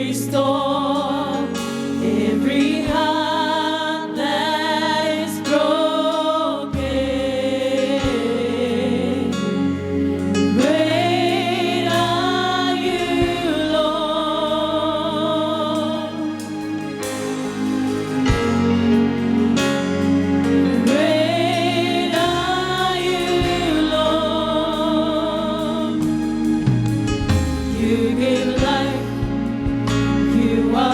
restore every heart that is broken. Great are you, Lord. Great are you, Lord. You give life. You are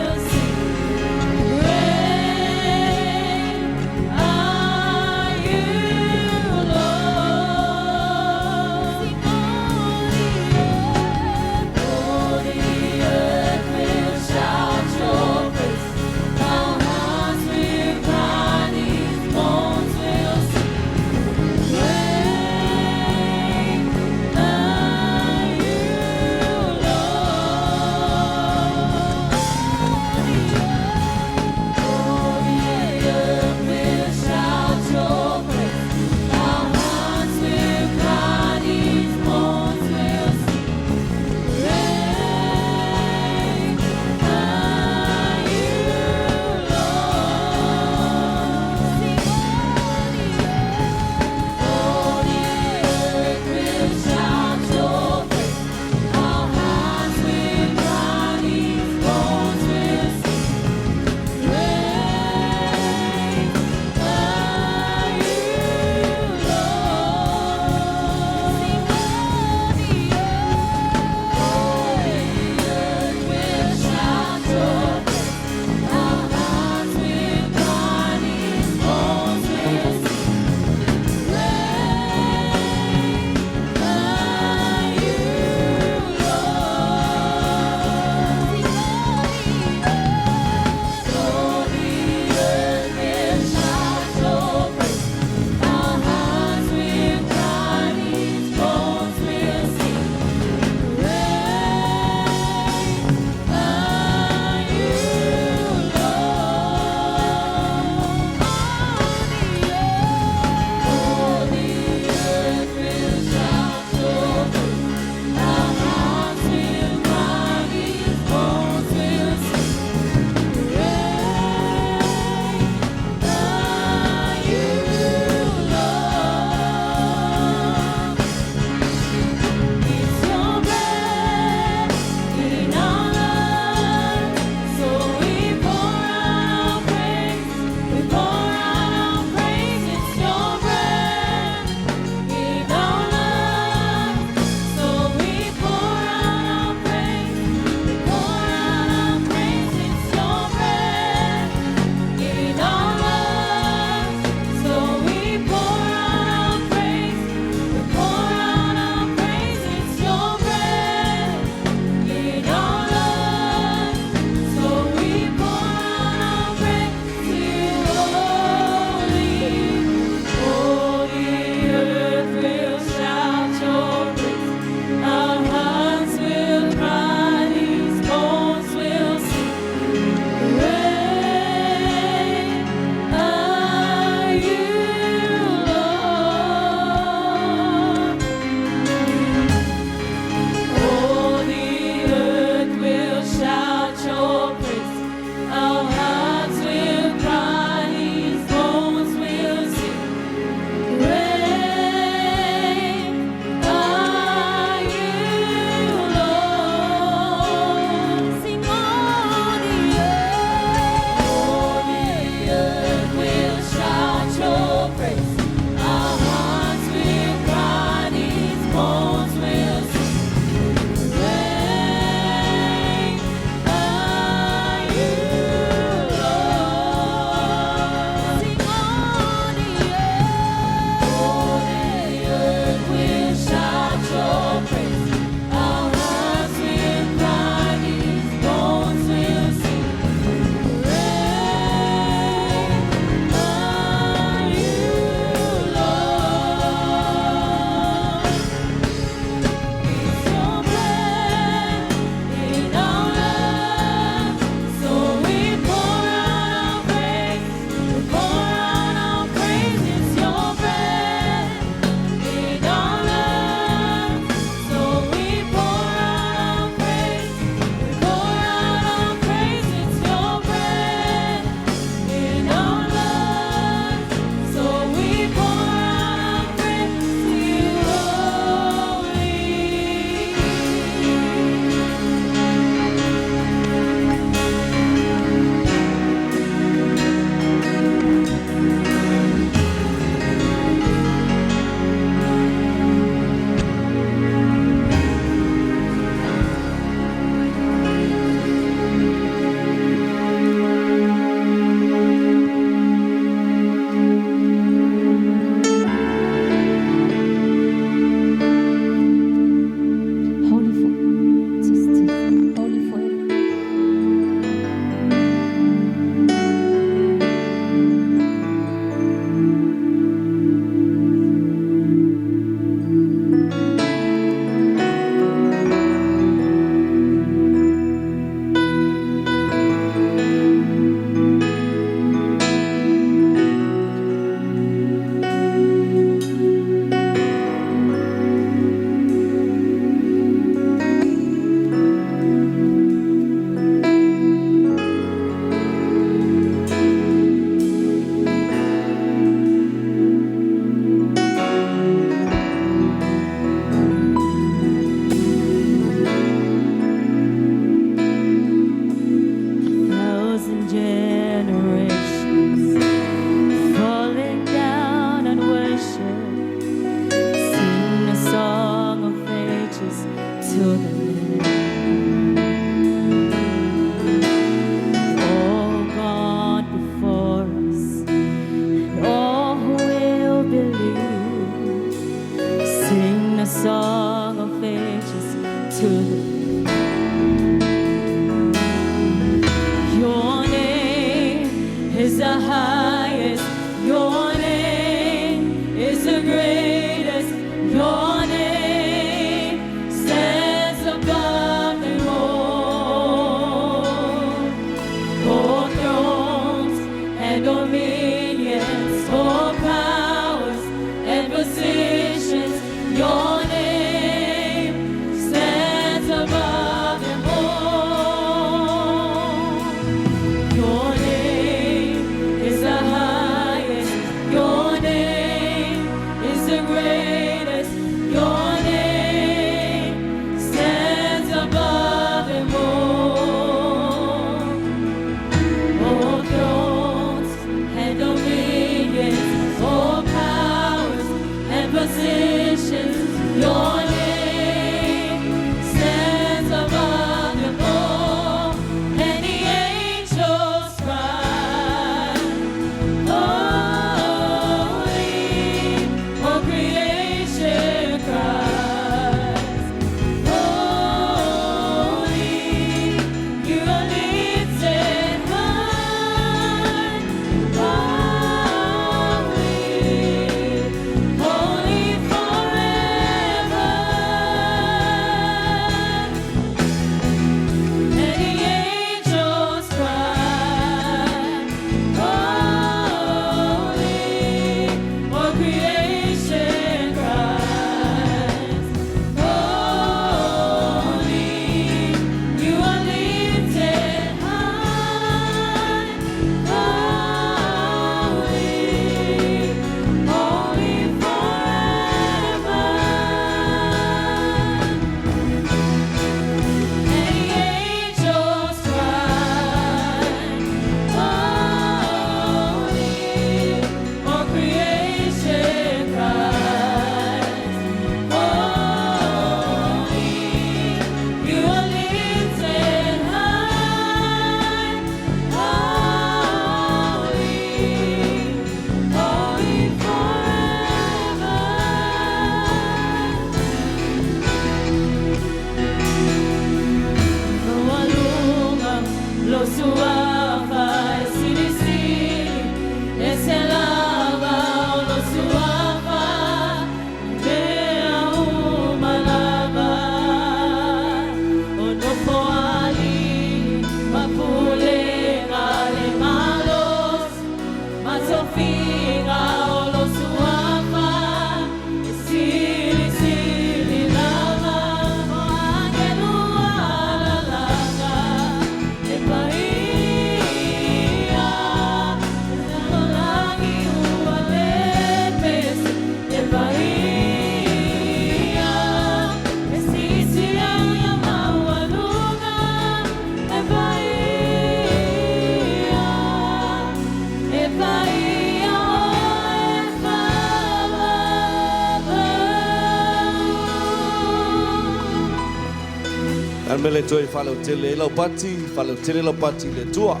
mele toi whaleo tele lau pati, whaleo tele lau pati le tua.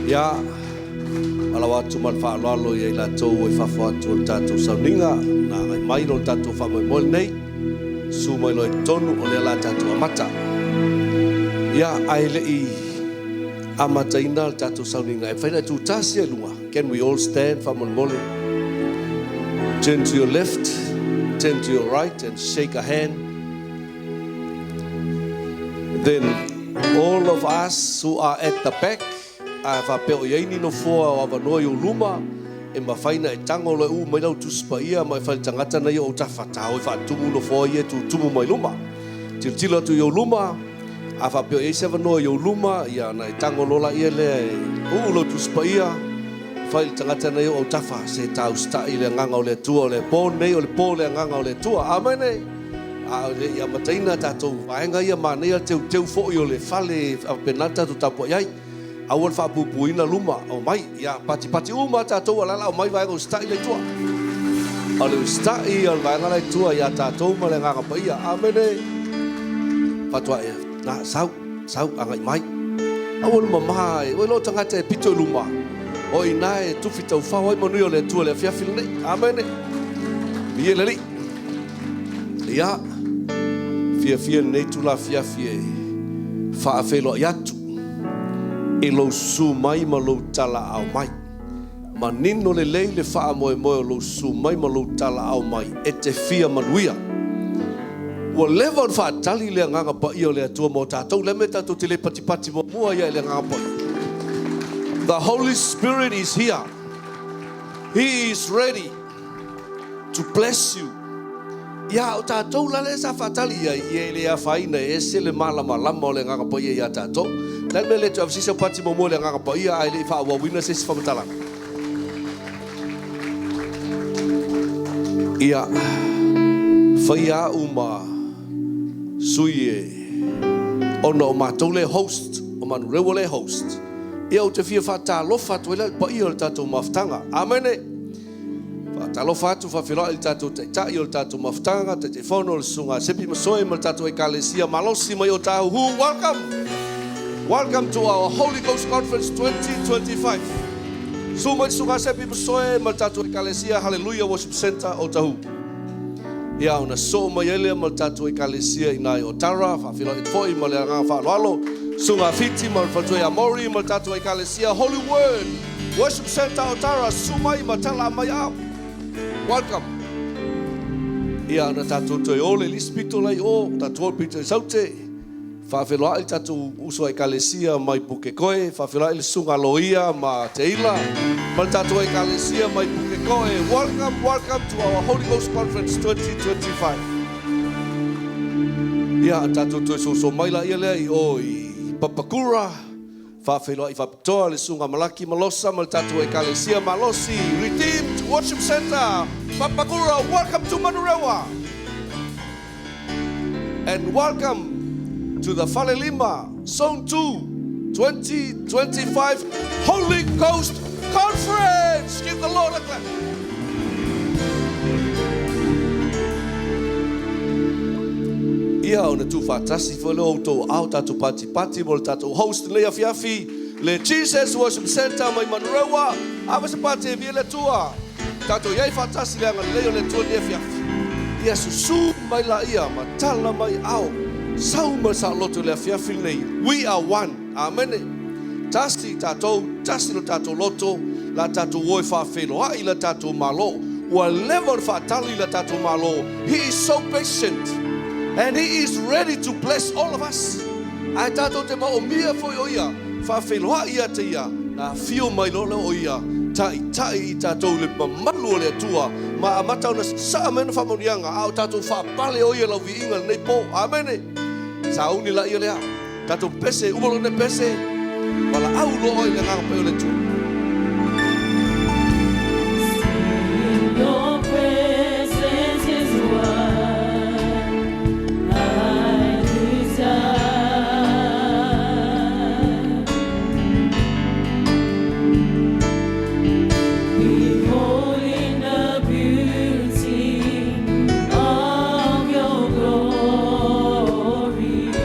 Ia, alawa atu man whaalalo ia ila tau e whawha atu o tātou sauninga, nā ngai maino o tātou whamoi mole nei, su mai loi tonu o lea la tātou amata. Ia, ai le I amata ina o tātou sauninga, e whaina tu tāsia lunga. Can we all stand whamoi mole? Turn to your left, turn to your right and shake a hand. Then all of us who are at the back, a whapeo iaini no fōa o awanoi o luma, e mawhaina e tango le u mai lau tuspa ia, mai whai tangata nei o tawhatao, e whatumu no fōa ia tu tumu mai luma. Tila atu i o luma, a whapeo e sewanoi o luma, ia na e tango lola ia le u lo tuspa ia, whai tangata nei o tafa, se tau stai le nganga o le tua, o le pō nei o le pō le nganga o le tua, amene. A le ia mataina tātou vaenga ia mānea teu fōi o le whale a penata tu tapo iai. Awal whapupuina luma o mai, ia pati uma tātou alala o mai vaenga o stai le tua. O le stai o le vaenga le tua ia tātou ma le nganga pa ia. Amene. Patua ia, nā sau angai mai. Awal mamai, oi lo tangata e pito luma. O ina e tufi tau whawai manui o le tua le fiafil nei. Amene. Ia le li. Ia. Fia nei tula fiafie whaafelo iatu e lo su mai ma lo tala au mai ma nino le lei le wha moe moe lo su mai ma lo tala au mai e te fia manuia ua lewa on wha tali le nganga pa ia le atua mo tātou le me tātou te le pati mo mua ia le nganga pa ia. The Holy Spirit is here. He is ready to bless you. Ia o tātou lale sa whatali ia I le a whaina e se le malama o le nganga pa ia tātou. Lai me le tu avsisa pati mo le nganga pa ia ai le wha wawina se si whamatala. Ia whaia uma sui e ona o mātou le host, o Manurewa le host. Ia o te fia whata lofa tu ele pa ia o le tātou maftanga. Amene. Talo fatu whawhiroa il tātou te tai o le tātou maftanga, te te whono le sunga sepi masoe ma le tātou e kalesia malosi mai o Otahuhu. Welcome to our Holy Ghost Conference 2025. Su mai sunga sepi masoe ma le tātou e kalesia Halleluiah Worship Center Otahuhu. Ia ona so mai ele ma le tātou e kalesia ina I Otara, whawhiroa I toi ma le ngā whaaloalo. Sunga fiti ma le whatoi amori ma le tātou e kalesia Holy Word Worship Center Otara, sumai ma tala mai au. Welcome. Ia na tātou toi ole lispito lai o, tātou pito I saute. Whawheloa I tātou uso e kalesia mai Pukekohe, whawheloa I le sunga loia ma te ila. Ma tātou e kalesia mai Pukekohe. Welcome to our Holy Ghost Conference 2025. Ia tātou toi so mai la ia lea I o I Papakura. Whawheloa I whapitoa le sunga malaki malosa ma tātou e kalesia malosi. Redeemed Worship Center. Papakura, welcome to Manurewa. And welcome to the Falelima Zone 2 2025 Holy Ghost Conference. Give the Lord a clap. Ia ona tu fatasi fole o to out atu pati mo tatu host le Fitiafiafi le Jesus Worship Center mai Manurewa ava se pati viele tua tatu yai fatasi le nga le le tua le Fitiafi ia susu mai la ia matala mai au sau ma sa loto le Fitiafi nei we are one amen tasi no tatu loto la tatu woi fa felo ai la tatu malo wa level fa tali la tatu malo. He is so patient. And He is ready to bless all of us. Ai tātou te mao mia foi o ia, whawheloa ia te ia, nā whio mai lole o ia, tai I tātou le mamalu o le atua, ma amatau na sa amena whamonianga, au tātou whapale o ia lau vi inga nei po, amene. Sa uni la ia lea, tātou pese, umalo ne pese, wala au lo oi le nganga peo le tua. Your presence is what glory.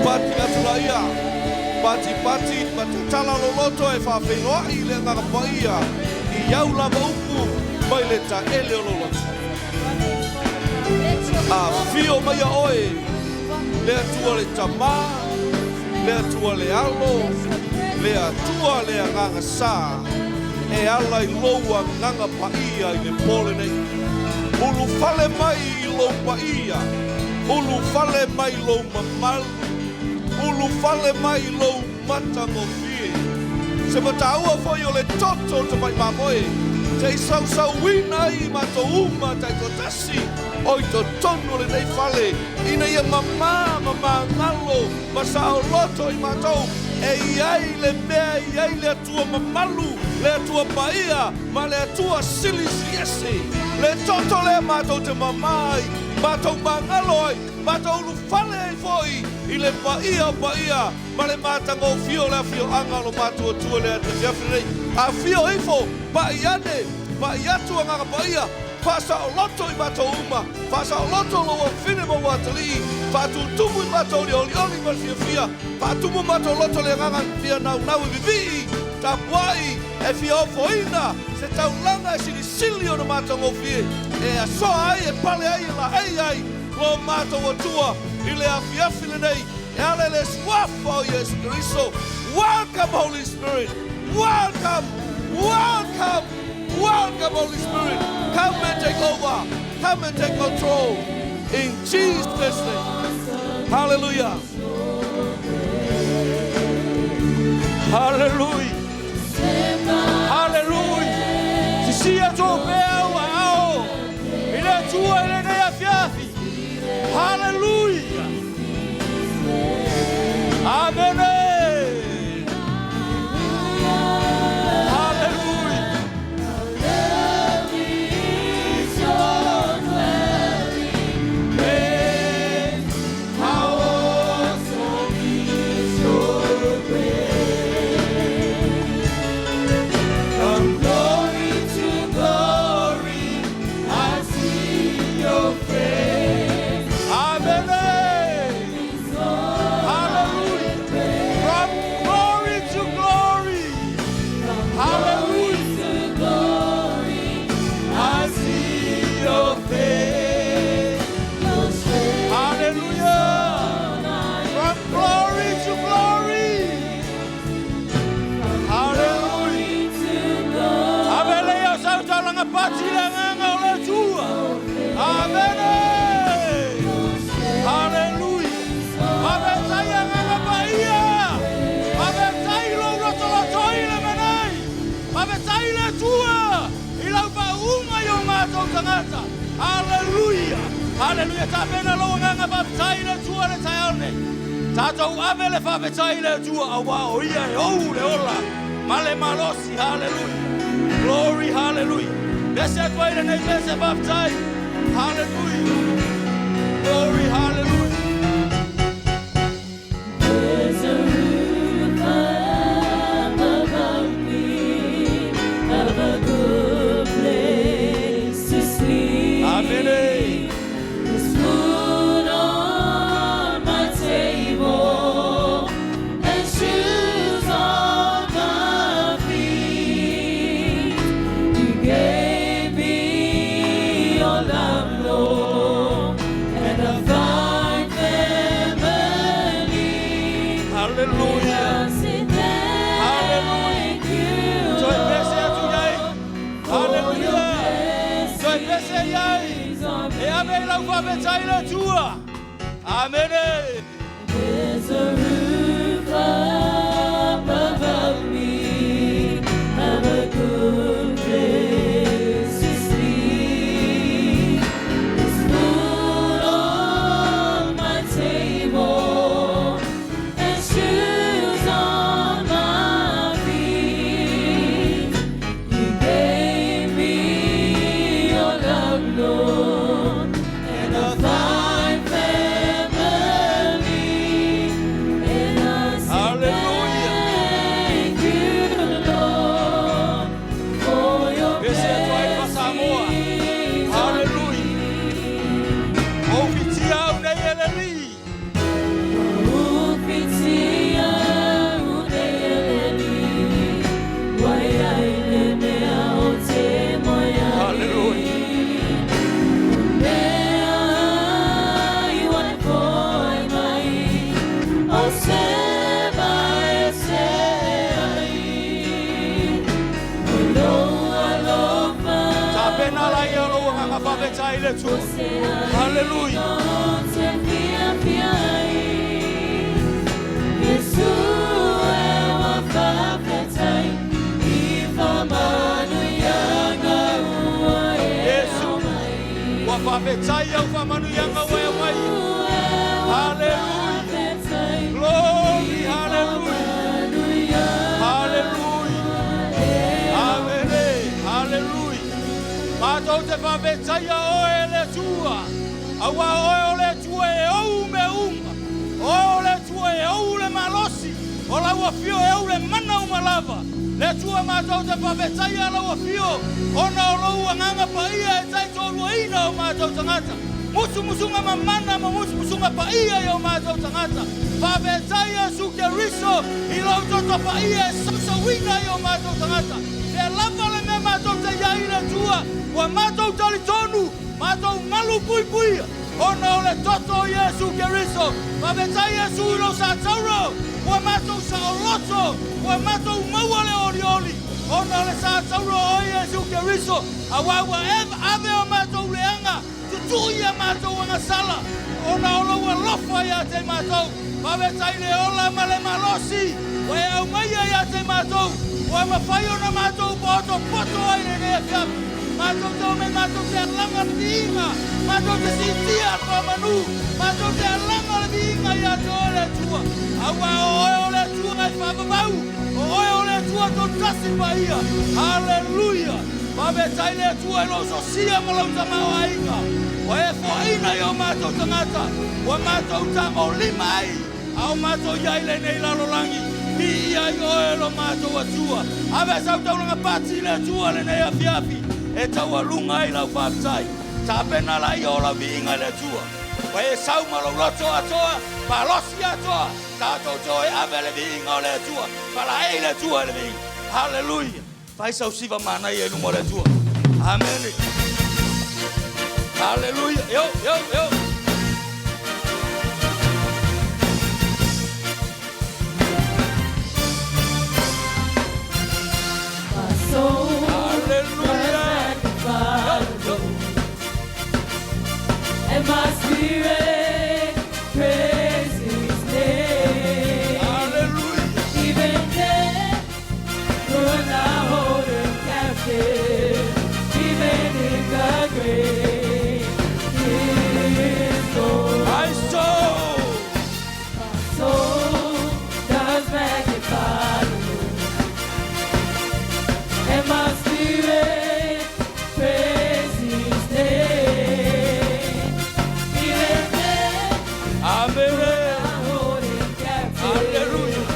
pati atulaia. Pati matatala loloto e whawhenoi le ngakapaia. I iau lava upu mai le ta ele o loloto. A fio mai a oe. Le atua le tamā. Le atua le alo. Le atua le anganga sā. E ala I loua nganga paia I le pole nei. Ulu fale mai I lou paia. Ulu fale mai I lou mamalu. Ulu fale mai I lou matango fie. Se mataua foi o le toto te mai mamoe. Te sau wina I mato uma tai kotasi. Oi to tono le nei fale. Ina ia mama ngalo. Masa o loto I matou. E iai le mea iai le atua mamalu. Le atua paia. Ma le atua silisiese. Le toto le matou te mamai. Matou mangaloi. Matou lu fale ai foi. I le paia. Ma le matango fio le fio angalo matua tua le Fitiafiafi nei. A fio ifo. Paiane. Paiatu anganga paia. Pasa o loto I matou uma. Pasa o loto lo o fine mo watali. Patu tumu I matou li oli ma fia. Patumu matou loto le anganga fia nau I vivi. Tapuai. E fia o foina. Se tau langa e sili o na matango fie. E a soa ai e pale ai la ai. Lo matou o tua. I le afiafi le nei. E ale le swafa o Yesu Christo. Welcome Holy Spirit. Welcome. Welcome, Holy Spirit. Come and take over. Come and take control. In Jesus' name. Hallelujah. Hallelujah. Hallelujah. Sia to peo ao. Ile tua ile nei afiafi. Hallelujah. Amen. Hallelujah. Hallelujah. Tapena lo nganga baptai le tua le taione. Tatou avele fa betai le tua awa o ia e o le ola. Male malosi. Hallelujah. Glory. Hallelujah. Bese atwaile nei bese baptai. Hallelujah. Glory. Hallelujah. There's a roof above me, of a good place to sleep. Amen. There's food on my table and shoes on my feet. You gave me your love, Lord, and a fine family. Hallelujah. Say thank you, Joy bese Lord, atuyai. Hallelujah. Joy bese yai. E ame la fa betai le tua. Amen. There's a roof up above me, of a good place to sleep. There's food on my table and shoes on my feet. You gave me your love, Lord, and a fine family. Halleluja. Wapapetaya ufamanuyanga wewe. Hallelujah. Glory, hallelujah. Hallelujah. Amen. Hallelujah. Matote papetaya oele tua. Awa oele tua e oume uma. Oele tua e oule malosi. Ola wafio e oule mana umalava. Le tua matote papetaya la wafio. Ona olo nganga paia e tai tolu ina o matou tangata. Musunga mamana musunga paia e o matou tangata. Papetaya sukeriso ilo toto paia e sosa wina e o matou tangata. E lava le me matou te yaina tua. Wa matou talitonu, matou malu pui. Ona ole toto Yesu keriso. Papetaya su ilo sa tauro. Wa matou sa oloto. Wa matou mawale orioli. Ona le sa tauro o Yesu keriso. Awawa ave o matou leanga. Tutuia matou anga sala. Ona ola wa lofa ya te matou. Papetaile ola male malosi. Wa e umaya ya te matou. Wa mawhai ona matou poto ai ne fiafi. Matou tome matou te alanga tinga. Matou te sitia kwa manu. Matou te alanga tinga ya te ole tua. Awa ole tua e whapapau. Ole tua ton tasi paia. Halleluja. Papetaile tua e loso sia malauta mawa inga. Wa e foina yo matou tangata. Wa matou tango limai. Au matou yaile nei lalolangi. Ia yo lo matou atua. Ave sau tau langa pati le tua le nei afiafi. E tau alunga i lau whaptai. Tāpena la i o la vinga le tua. Wa e sau malauloto atoa. Palosi atoa. Tātou to e ave le vinga o le tua. Pala e le tua le vinga. Halleluja. Pai sau siva mana i e numo le tua. Amen. Halleluja. Yo. And my spirit praises His name. Hallelujah. Even death could not hold Him captive. Even in the grave, His Lord. My soul does magnify the Lord. And my spirit praises His name. Even death Amen. hold Him captive. Hallelujah.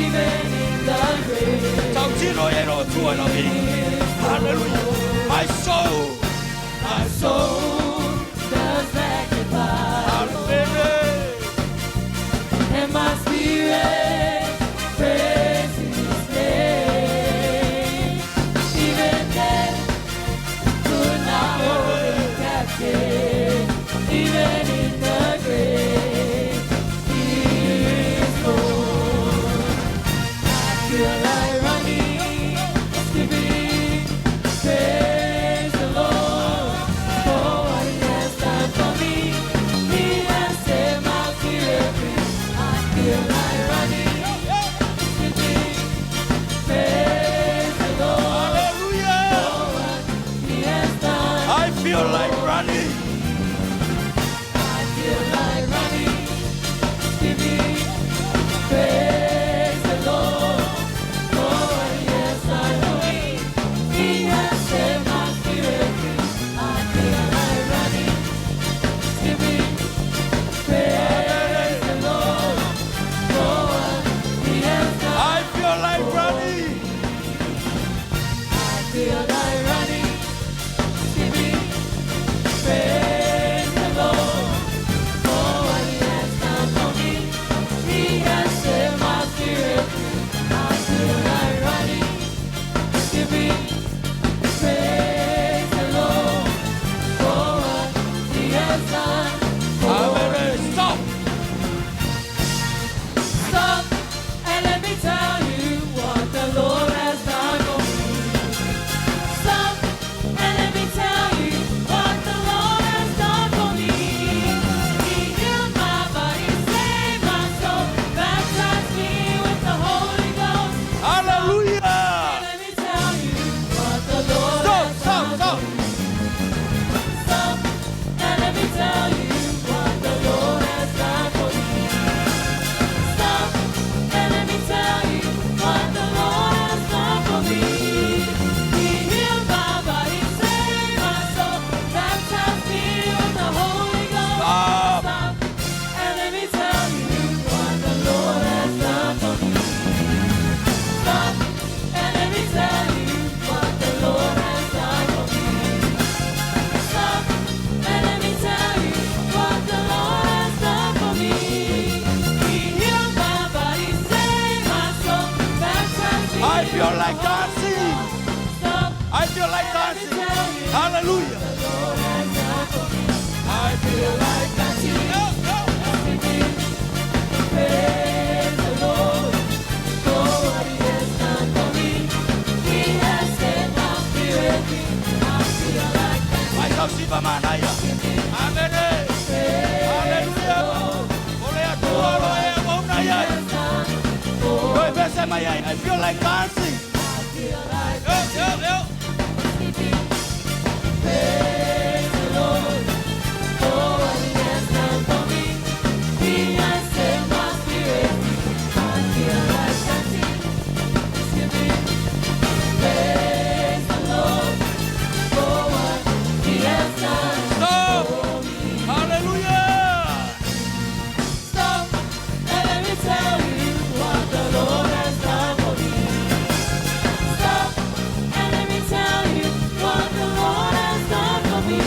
Even in the grave, Tau tino e no tua no vinga. Hallelujah. My soul does magnify the Lord. Amen. And my spirit praises His name. Even death could not hold Him captive. Even in the grave, He is Lord. I feel like running, skipping, manaya. Amen. Hallelujah. Ole atua lo e ona ya. Oi pesa mai ai. I feel like dancing. Yo. Praise the Lord for what He has done for me. He has set my spirit free. I feel like dancing. Praise the Lord for what He has done for me. Hallelujah. Stop and let me tell you what the Lord has done for me. Stop and let me tell you what the Lord has done for me.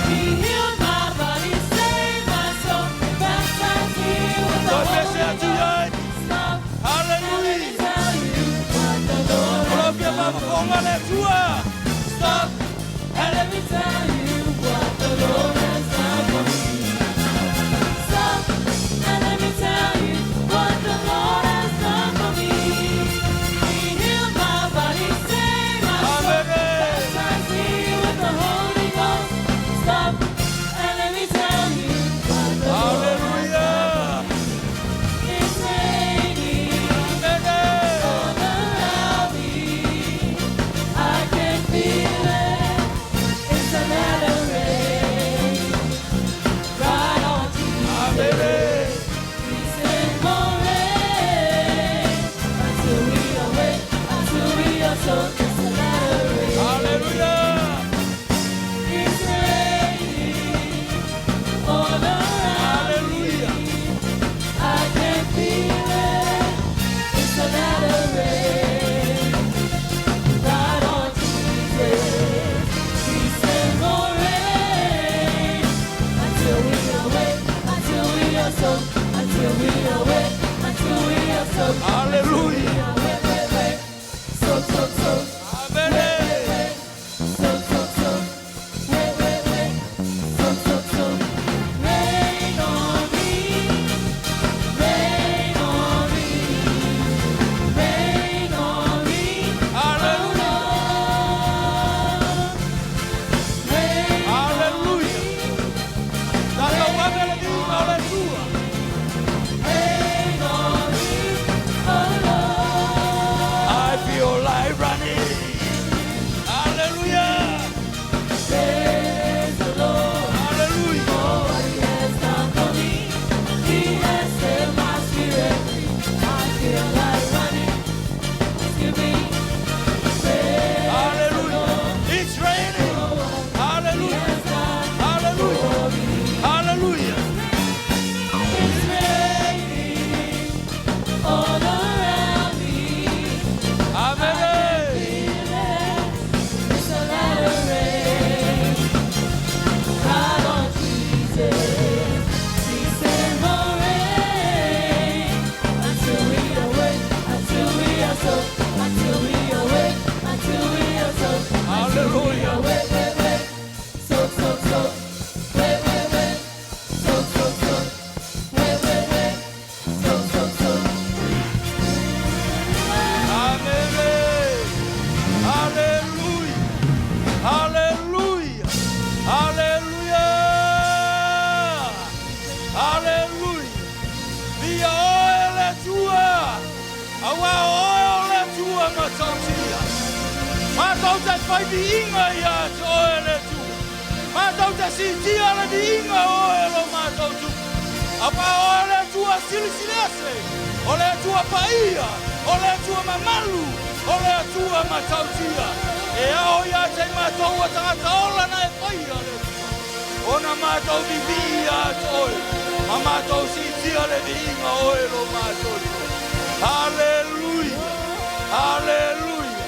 He healed my body, saved my soul, baptized me with the Holy Ghost. Stop and let me tell you what the Lord has done for me. Stop and let me tell you what the Lord has done for me. Stop and let me tell you what the Lord has done for me. He healed my body, saved my soul, baptized me with the Holy Ghost. Stop and let me tell you what the Lord has done. It's raining all around me. I can feel it. It's another rain. Right on Jesus. We send more rain until we awake, until we are so. It's another rain. It's raining all around me. I can feel it. It's another rain. Right on Jesus. We send more rain until we awake, until we are so, until we awake, until we are so. Hallelujah. Wait. So. Amen. So. Wait. So. Rain on me. Rain on me. Rain on me. Hallelujah. Rain Hallelujah. Data wabele di ole tua. Rain on me. Oh Lord. I feel like running. Hallelujah. Praise the Lord Hallelujah. for what He has done for me. He has set my spirit free. I feel like running. Give me praise. Hallelujah. It's raining. Hallelujah. Hallelujah. Hallelujah. It's raining all around me. Amen. It's a latter rain. Right on Jesus. We send more rain until we awake, until we are so, until we awake, until we are so. Hallelujah. Wait. So. Wait. So. Wait. So. Amen. Hallelujah. Hallelujah. Hallelujah. Hallelujah. The oil at tua. Our oil at tua matautia. Matauta fai di inga ya oil at tua. Matauta si tia la di inga oil o matautu. Apa oil at tua silsilese. Ole at tua paia. Ole at tua mamalu. Ole at tua matautia. E ao ya te matau o tangata ola na e paia le tua. Ona matau vivia at oil. Ma matau si tia le di inga oil o matautu. Hallelujah. Hallelujah.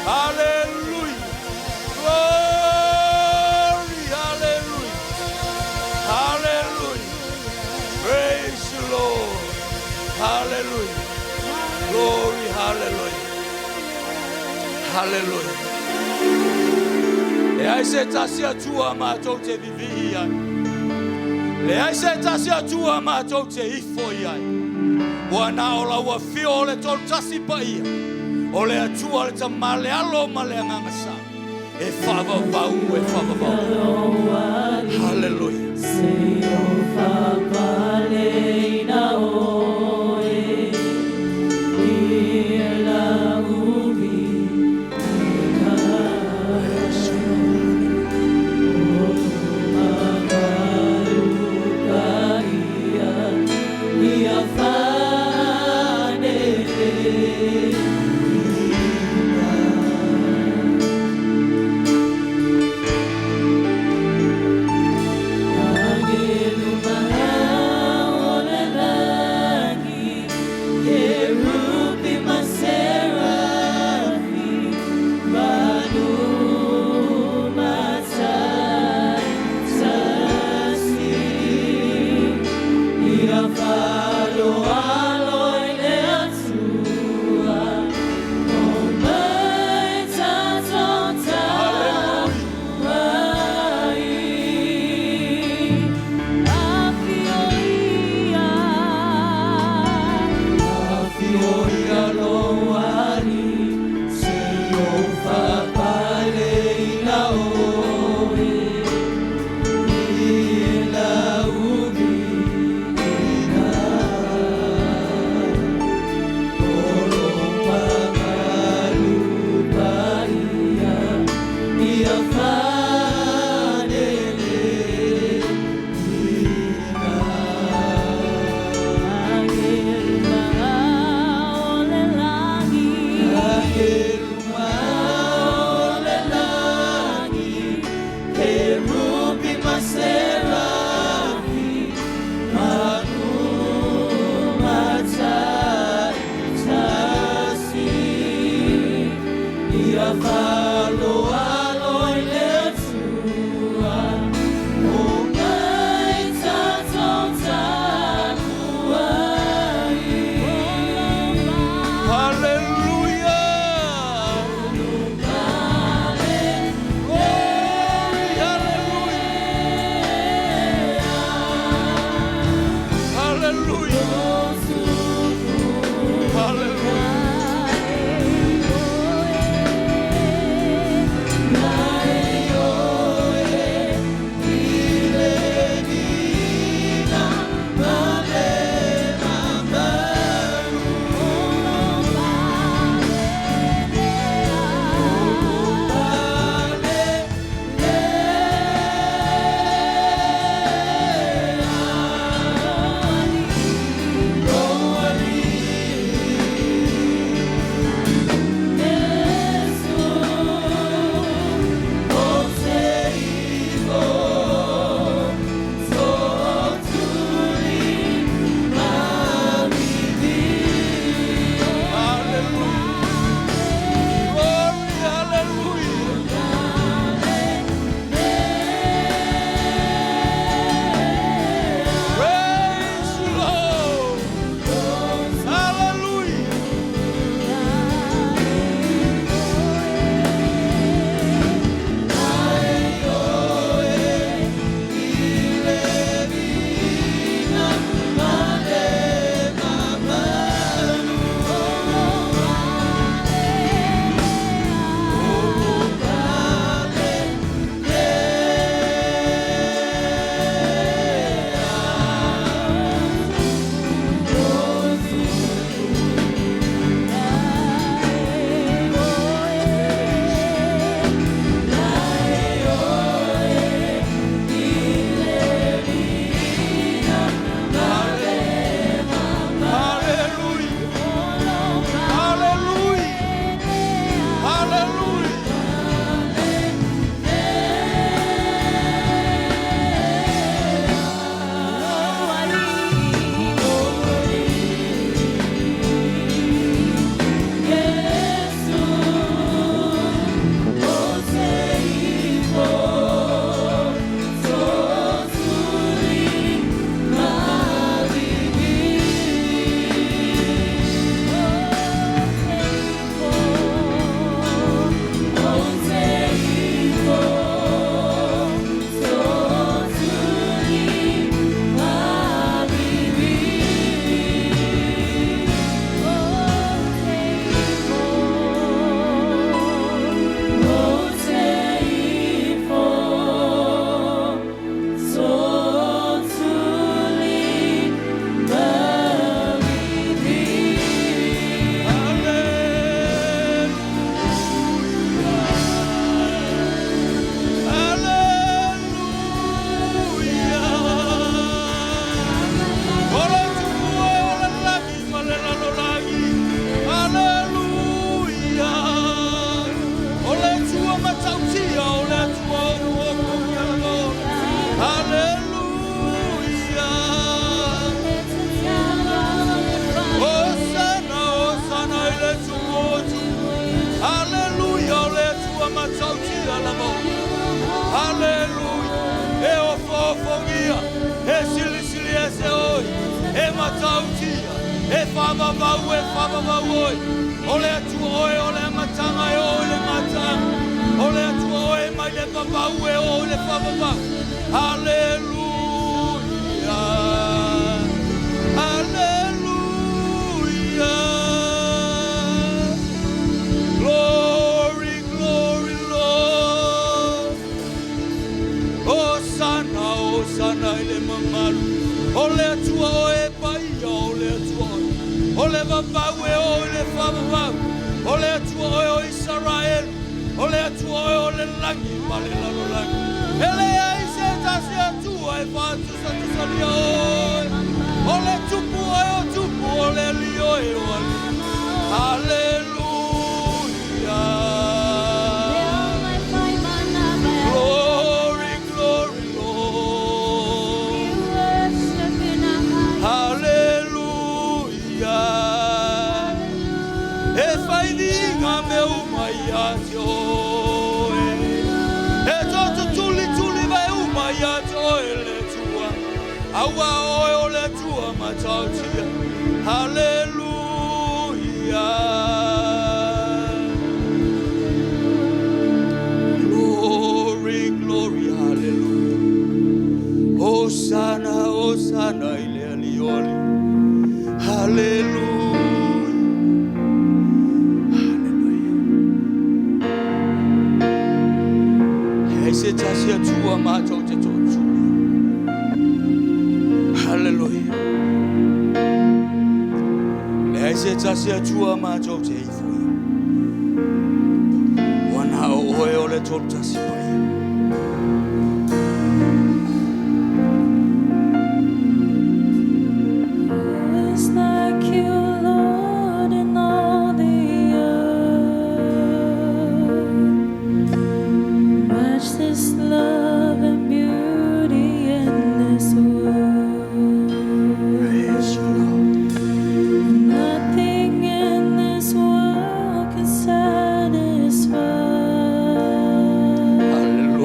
Hallelujah. Glory. Hallelujah. Hallelujah. Praise the Lord. Hallelujah. Glory. Hallelujah. Hallelujah. E ai se tasi atua mātou te vivi ai. Le ai se tasi atua mātou te ifo ai. Wa na ola wa fio le tol tasi pa ia. O le atua le tamale alo ma le angangasa. E whawabau, e whawabau. Halleluia. e matautia, e whamavau, oi. Ole atua oe, ole matanga e o le matanga. Ole atua oe, mai le vavau e o le whamavau. Halleluia. Halleluia. Glory, glory, Lord. Hosanna, Hosanna, ele mamalu. Ole atua oe, pai, ole atua oe. Ole vavau e ole whamavau. Ole atua oe o Israel. Ole atua oe o le langi, male lalo langi. Ele ai se tasi atua e whatu sa tusani oe. Ole tupu oe o tupu, ole li oe o ali. Halleluia. Glory, glory, Lord. Halleluia. E whaidinga me umai atio e. E toto tuli tuli vai umai atio e le tua. Aua oe o le tua matautia. Halleluia. Glory, glory, hallelujah. Hosanna, Hosanna, ile alioli. Hallelujah. Se tasia tua matou te totu. Hallelujah. Le se tasia tua matou te ifoia. Wana o oe o le totu tasia pai. It's like you, Lord, in all the earth. Much this love and beauty in this world. Praise you, Lord. Nothing in this world can satisfy. Hallelujah.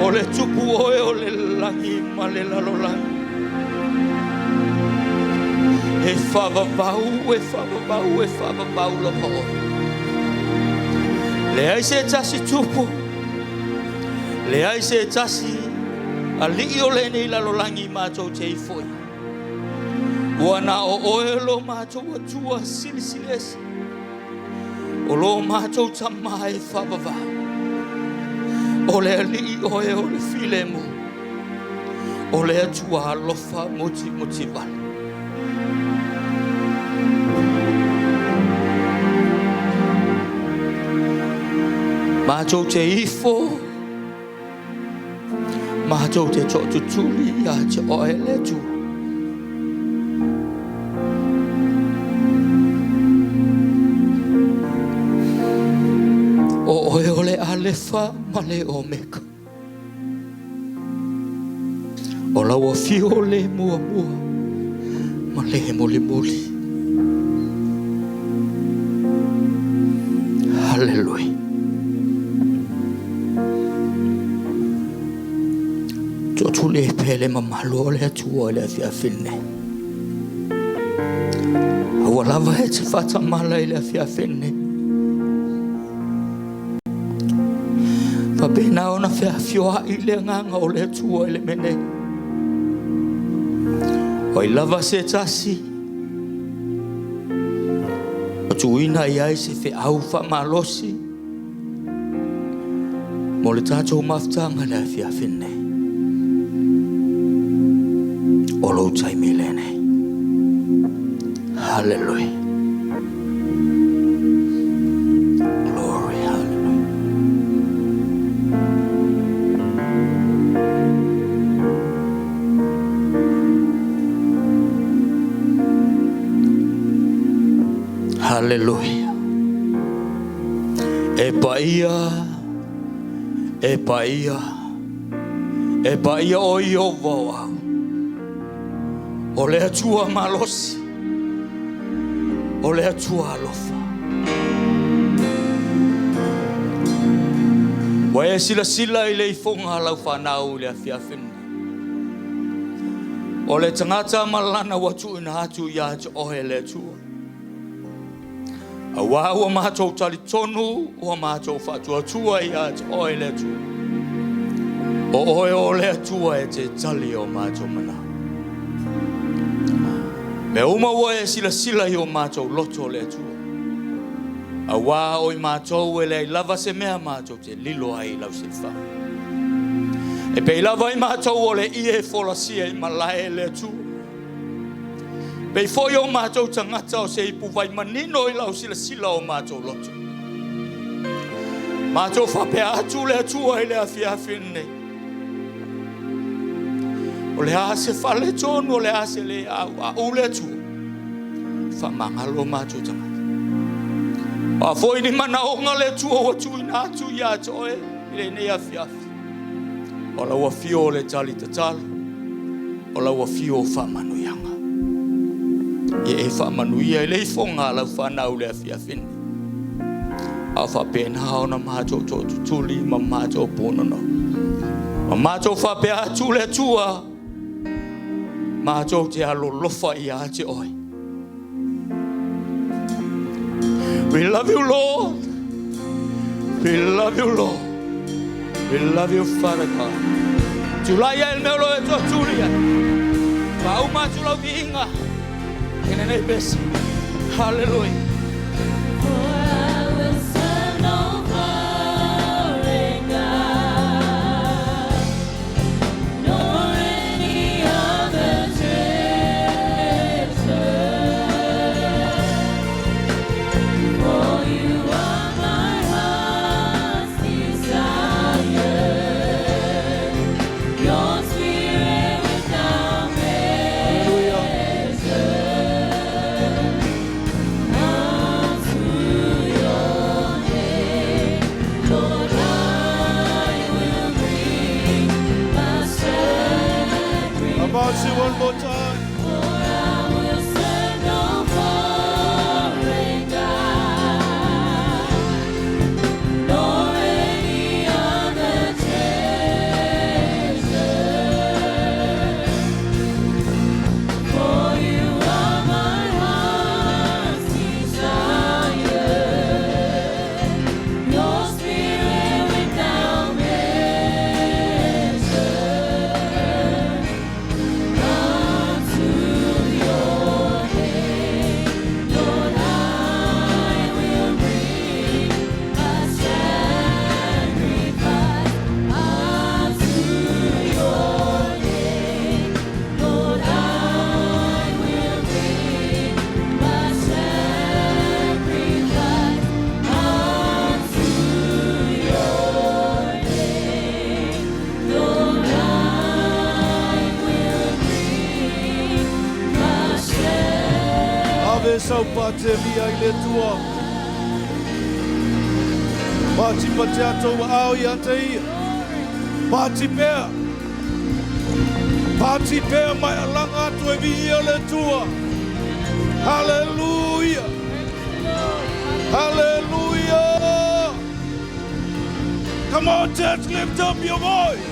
O le tupu oe o le langi ma le lalolangi. E whavavau lo pao. Le ai se tasi tupu. Le ai se tasi a li o le nei lalolangi mātou te i foi. Wana o oe lo mātou atua sili esi. O lo mātou tamai whavavau. O le ali oe o le file mo. O le atua alofa muti wale. Mātou te ifo. Mātou te tōtutuli a te oe le tu. O oe o le alefa ma le omeka. O laua fio le mua ma le muli. Halleluia. Tōtuli e pele mamalo le atua le Fitiafiafi. Awa lava he te whatamala i le Fitiafiafi. Pabena ona whiawhioa i le nganga o le atua i le mene. O i lava se tasi. O tuina i ai se whiau whamalosi. Mo le tātou maftanga le Fitiafiafi. Olo taimi lene. Hallelujah. Glory, hallelujah. Hallelujah. E paia o Iova. O le atua malosi. O le atua alofa. Wa e sila i le ifonga lau whanau le Fitiafiafi. O le tangata malana watu ina atu ia te ohe le atua. A wā ua mātou tali tonu, ua mātou whatua tua ia te ohe le atua. O ohe o le atua e te tali o mātou mana. Me uma ua e sila i o mātou loto le atua. A wā o i mātou e le lava se mea mātou te lilo ai lau silfa. E pei lava i mātou o le ie folasia i malae le atua. Pei foi o mātou tangata o se ipu vai manino i lau sila o mātou loto. Mātou whapea atu le atua i le Fitiafiafi nei. O le ase whale tonu, o le ase le au le atua. Whamangalo mātou tangata. A foi ni mana onga le atua o atu ina atu ia te oe i le nei Fitiafiafi. O la ua fio le tali tatala. O la ua fio whamanuianga. I e whamanuia i le ifonga lau whanau le Fitiafiafi. A whapena o na mātou tōtu tuli ma mātou ponono. Ma mātou whapea atu le atua. Mātou te alo lofa i a te oi. We love you, Lord. We love you, Lord. We love you, Father God. Tulaya el meolo e tua tulia. Pauma tulau viinga. Ina nei besi. Hallelujah. See one more time. sau pate via I le tua. Pati pate atou au I ate ia. Pati pea. Pati pea mai alanga atu e via le tua. Halleluia. Hallelujah. Come on, church, lift up your voice.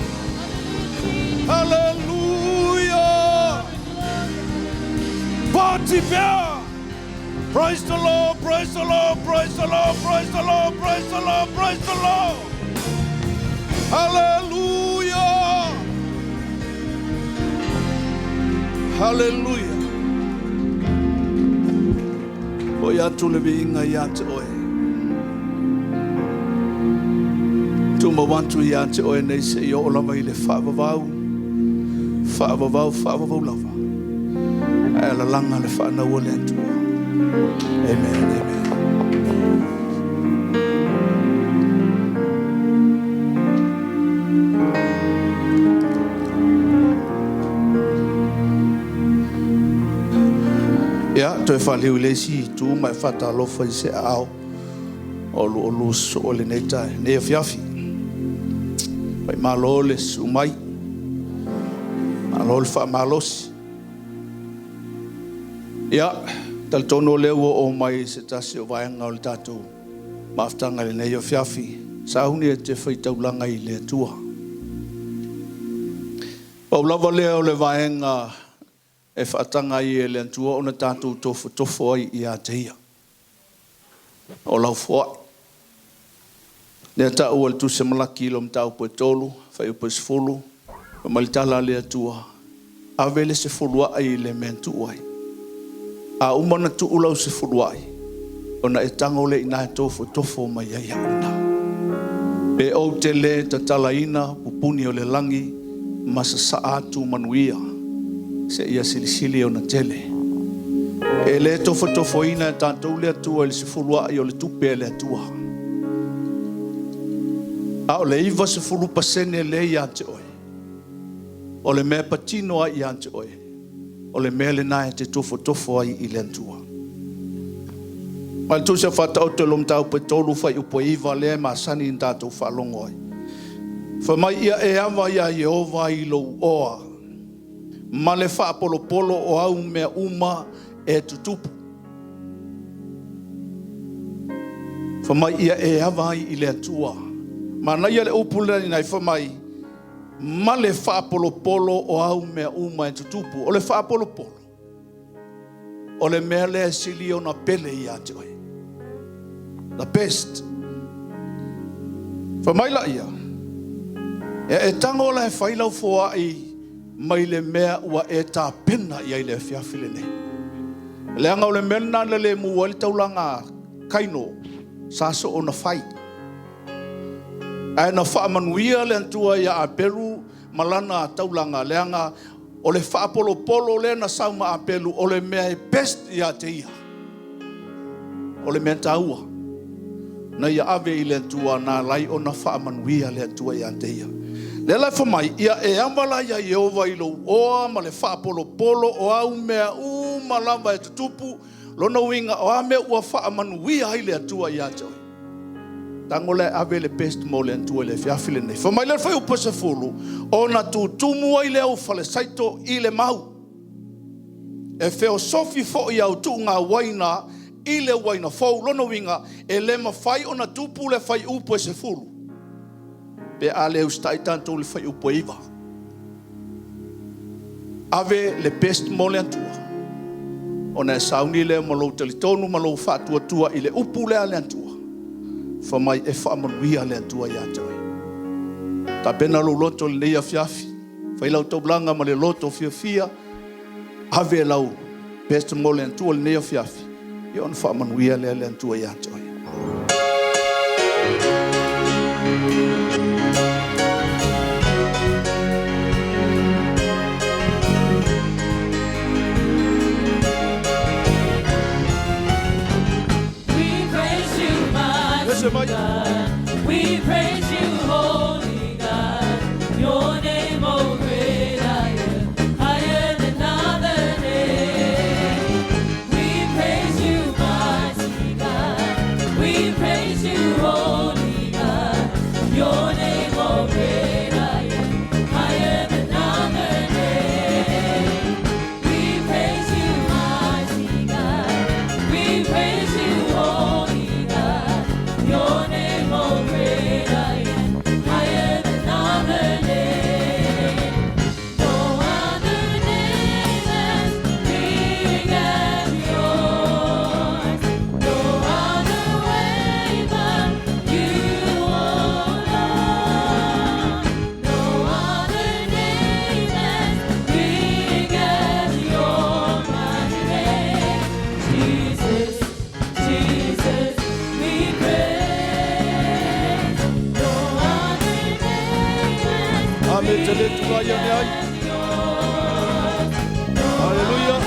Hallelujah. Party bear. Praise the Lord, praise the Lord, praise the Lord, praise the Lord, praise the Lord, praise the Lord. Hallelujah. Hallelujah. Oya tulebi inga yate oe. Tuma wantu yate oe nei se I o lava I le whaavavau. Whaavavau lava. Ai la langa le whaanau le atua. Amen, amen. Ya, toi whaliu le si tu mai whata alofa I se ao. Olu so o le neitai. Nei Ephefiafi. Mai malo le sumai. Malo le wha malosi. Ya, tal tono leo o mai se tasi o vaenga o le tatou. Maftanga le nei Ephefiafi. Sa huni e te whaitaulanga I le atua. O lava leo le vaenga e whaatanga I e le antua o na tātou tofo ai I a teia. O lau fua. Nea ta ua le tuse malaki ilo mtau poe tolu, whai upo se fulu, o malitala le atua. A vele se fulua ai le mentu ai. A umana tu ulau se fulua ai. O na e tango le ina e tofo mai ai hauna. Pe o te le ta talaina, pupuni o le langi, masa saatu manuia. Se ia silisili o na tele. E le tofo ina e tātou le atua le se fulua ai o le tupe le atua. A o le iwa se fulu pasene le I ante oe. O le mea patino ai I ante oe. O le mea le nae te tofo ai I le antua. Ma tu se whata o te lomtau pe tolu whai upo iwa le ma sani in tātou whalongo ai. Whamai ia e awa ia Jehova I lo oa. Ma le wha polo o au mea uma e tutupu. Whamai ia e awa I le atua. Ma na ia le upule ni nai whamai. Ma le wha polo o au mea uma e tutupu. O le wha polo. O le mea le sili o na pele I ate oi. Na pest. Whamai la ia. E tango la e whailau fua I mai le mea ua e tā pena I ai le whiawhile nei. Le anga o le mena le mua le taulanga kaino saso o na whai. Ai na whaamanuia le antua ia a Peru malana a taulanga le anga o le whaapolo le na sauma a Peru o le mea e best ia te ia. O le mea taua. Na ia ave I le antua na lai o na whaamanuia le antua ia te ia. Le lai whamai, ia e amala ia Jehova I lo oa ma le whaapolo o au mea uma lava e tutupu lona winga o a mea ua whaamanuia ai le atua ia te oi. Tango le ave le best mo le antua le whiawhile nei. Whamai le whai upa se fulu o na tutumu ai le au whale saito I le mau. E wheo sofi fo I au tu ngā waina I le waina fau lona winga e le mawhai o na tupu le whai upa se fulu. Pe ale ustai tanto le whai upo iwa. Ave le best mo le antua. O na sauni le malo talitonu malo whaatua tua I le upu le ale antua. Whamai e whaamanuia le antua ia te oi. Ta pena lo loto le neia fiafi. Whai lau taublanga ma le loto fia. Ave lau best mo le antua le neia fiafi. I on whaamanuia le antua ia te oi. We praise you, holy God. Your name, oh great I am, higher than other name. We praise you, tele tua ia ne ai. Halleluia.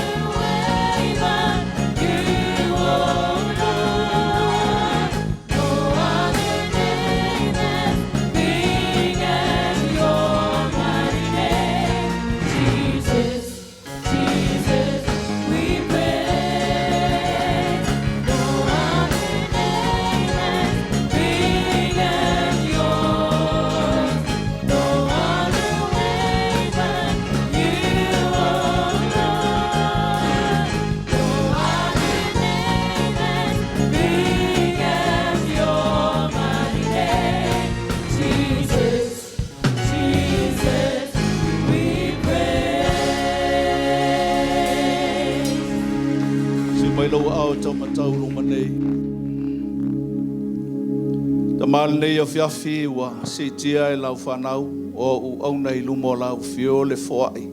Mal nei o fiafi wa si tia e lau whanau o u au nei lumo lau fio le foai.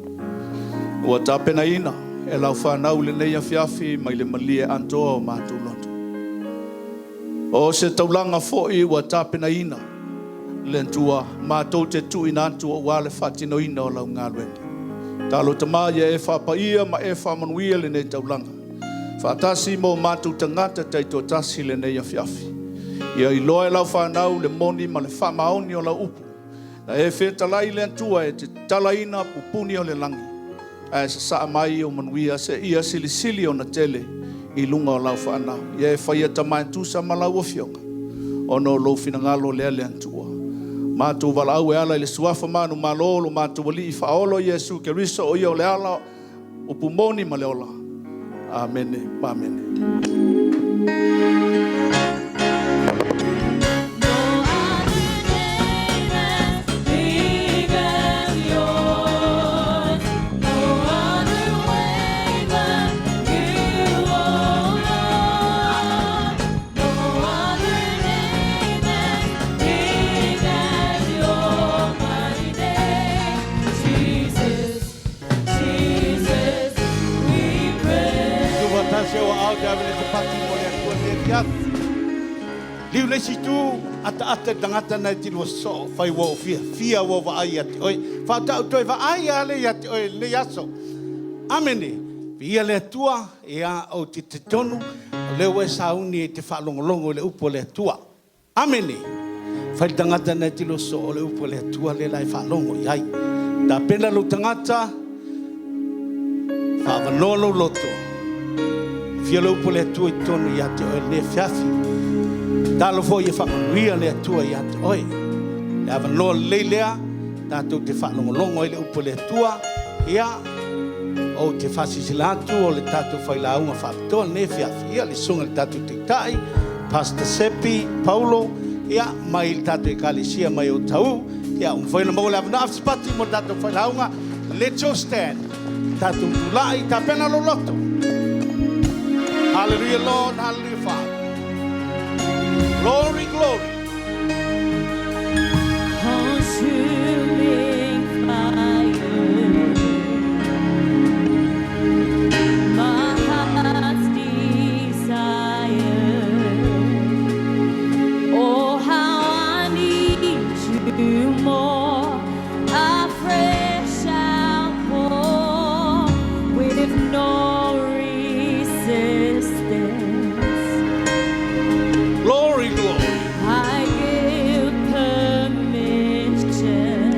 Ua tapena ina e lau whanau le nei a fiafi mai le malie antoa o mātou loto. O se taulanga foi ua tapena ina le ntua mātou te tui nantua ua le whatino ina o lau ngālueni. Talo tamaya e whapaia ma e whamanuia le nei taulanga. Whatasi mo mātou tangata teito tasi le nei a fiafi. Ia I loa e lau whanau le moni ma le whamaoni o lau upu. Na e whetalai le antua e te talaina pupuni o le langi. A e sa saa mai o manuia se ia sili o na tele I lunga o lau whanau. Ia e whaia tamai tusa ma lau o fionga. O no lo finangalo lea le antua. Mātou wala au e ala I le suafa manu malolo mātou wali I whaolo Iesu ke riso o ia o le ala upu moni ma le ola. Amene, amene. Liu le situ ata dangata na tilo so fai wo fia wo va ai ati oi fa ta toi va ai ale ati oi le yaso amene via le tua e a o te tonu le we sauni e te fa longo le upo le tua amene fai dangata na tilo so le upo le tua le lai fa longo ai da pena lo tangata fa va lolo loto fia le upo le tua tonu ya te oi le fiafi Talo fo ye whakanuia lea tua I ate oi. Le awa noa leilea, tātou te whanongolongo I le upo lea tua, ia o te whasisilatu o le tātou whailaunga whapitoa ne fiafi. Ia le sunga le tātou te tai, Pastor Sepi, Paulo, ia mai le tātou ekalesia mai Otahuhu, ia whaina mo le awa na afspati mo tātou whailaunga, let's all stand. Tātou tulai, tā pena lo loto. Hallelujah Lord, hallelujah Father. Glory, glory. Consuming fire, my heart's desire. Oh, how I need you more. A fresh outpour with no resistance. Glory, glory. I give permission.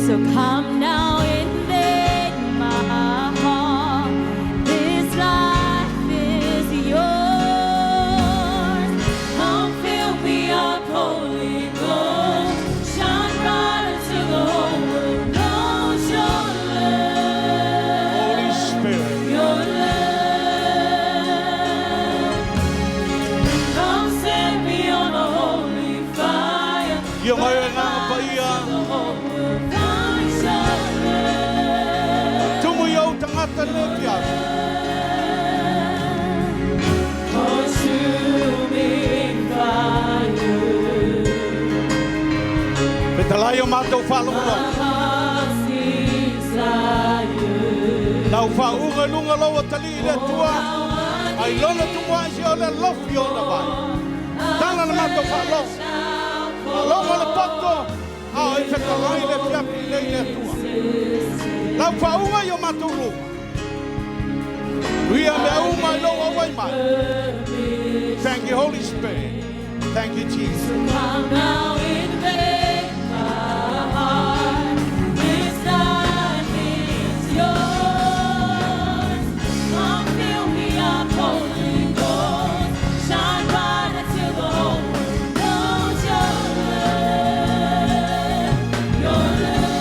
So come now and make my heart. This life is yours. Come fill me up, Holy Ghost. Shine bright into the whole world. Knows your love. Holy Spirit. Your love. Ia mai e ngā paia. Tumu I au tangata le piafi. Consuming fire. Petalai o mātou whalongo. Nau whaunga lunga loa tali le tua. Ai lona tua si o le lofi o na vai. Tana na mātou whalongo. Longa le pato, Ai te kalai le fiafi le tua. Lau paunga yo matulu. Ulia me uma lo awai mai. Thank you, Holy Spirit. Thank you, Jesus. Come now invade my heart. This life is yours. Come fill me up, Holy Ghost. Shine bright until the whole world knows your love. Your love.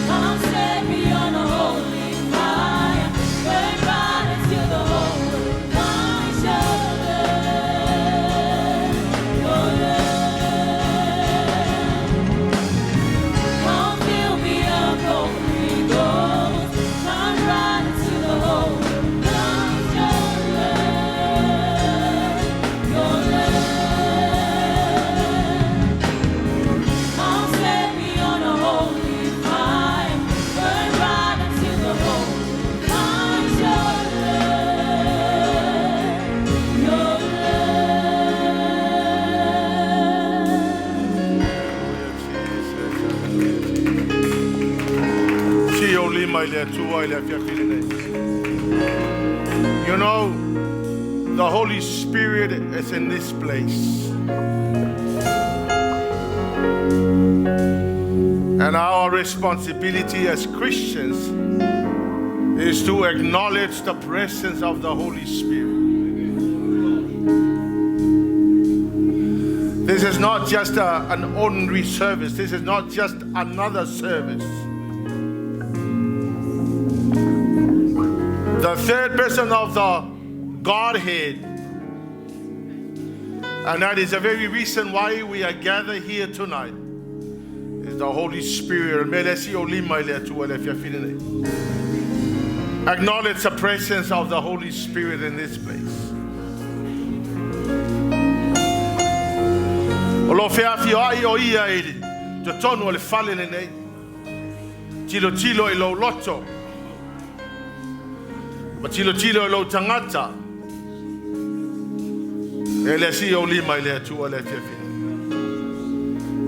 Come set me on a holy fire. Burn bright until the whole world knows your love. Your love. Come fill me up, Holy Ghost. Shine bright until the whole world knows your love. Your love. Come set me on a holy fire. Burn bright until the whole world finds your love. Your You know, the Holy Spirit is in this place. And our responsibility as Christians is to acknowledge the presence of the Holy Spirit. This is not just an ordinary service. This is not just another service. The third person of the Godhead. And that is the very reason why we are gathered here tonight. Is the Holy Spirit. Acknowledge the presence of the Holy Spirit in this place. Matilo lo tangata.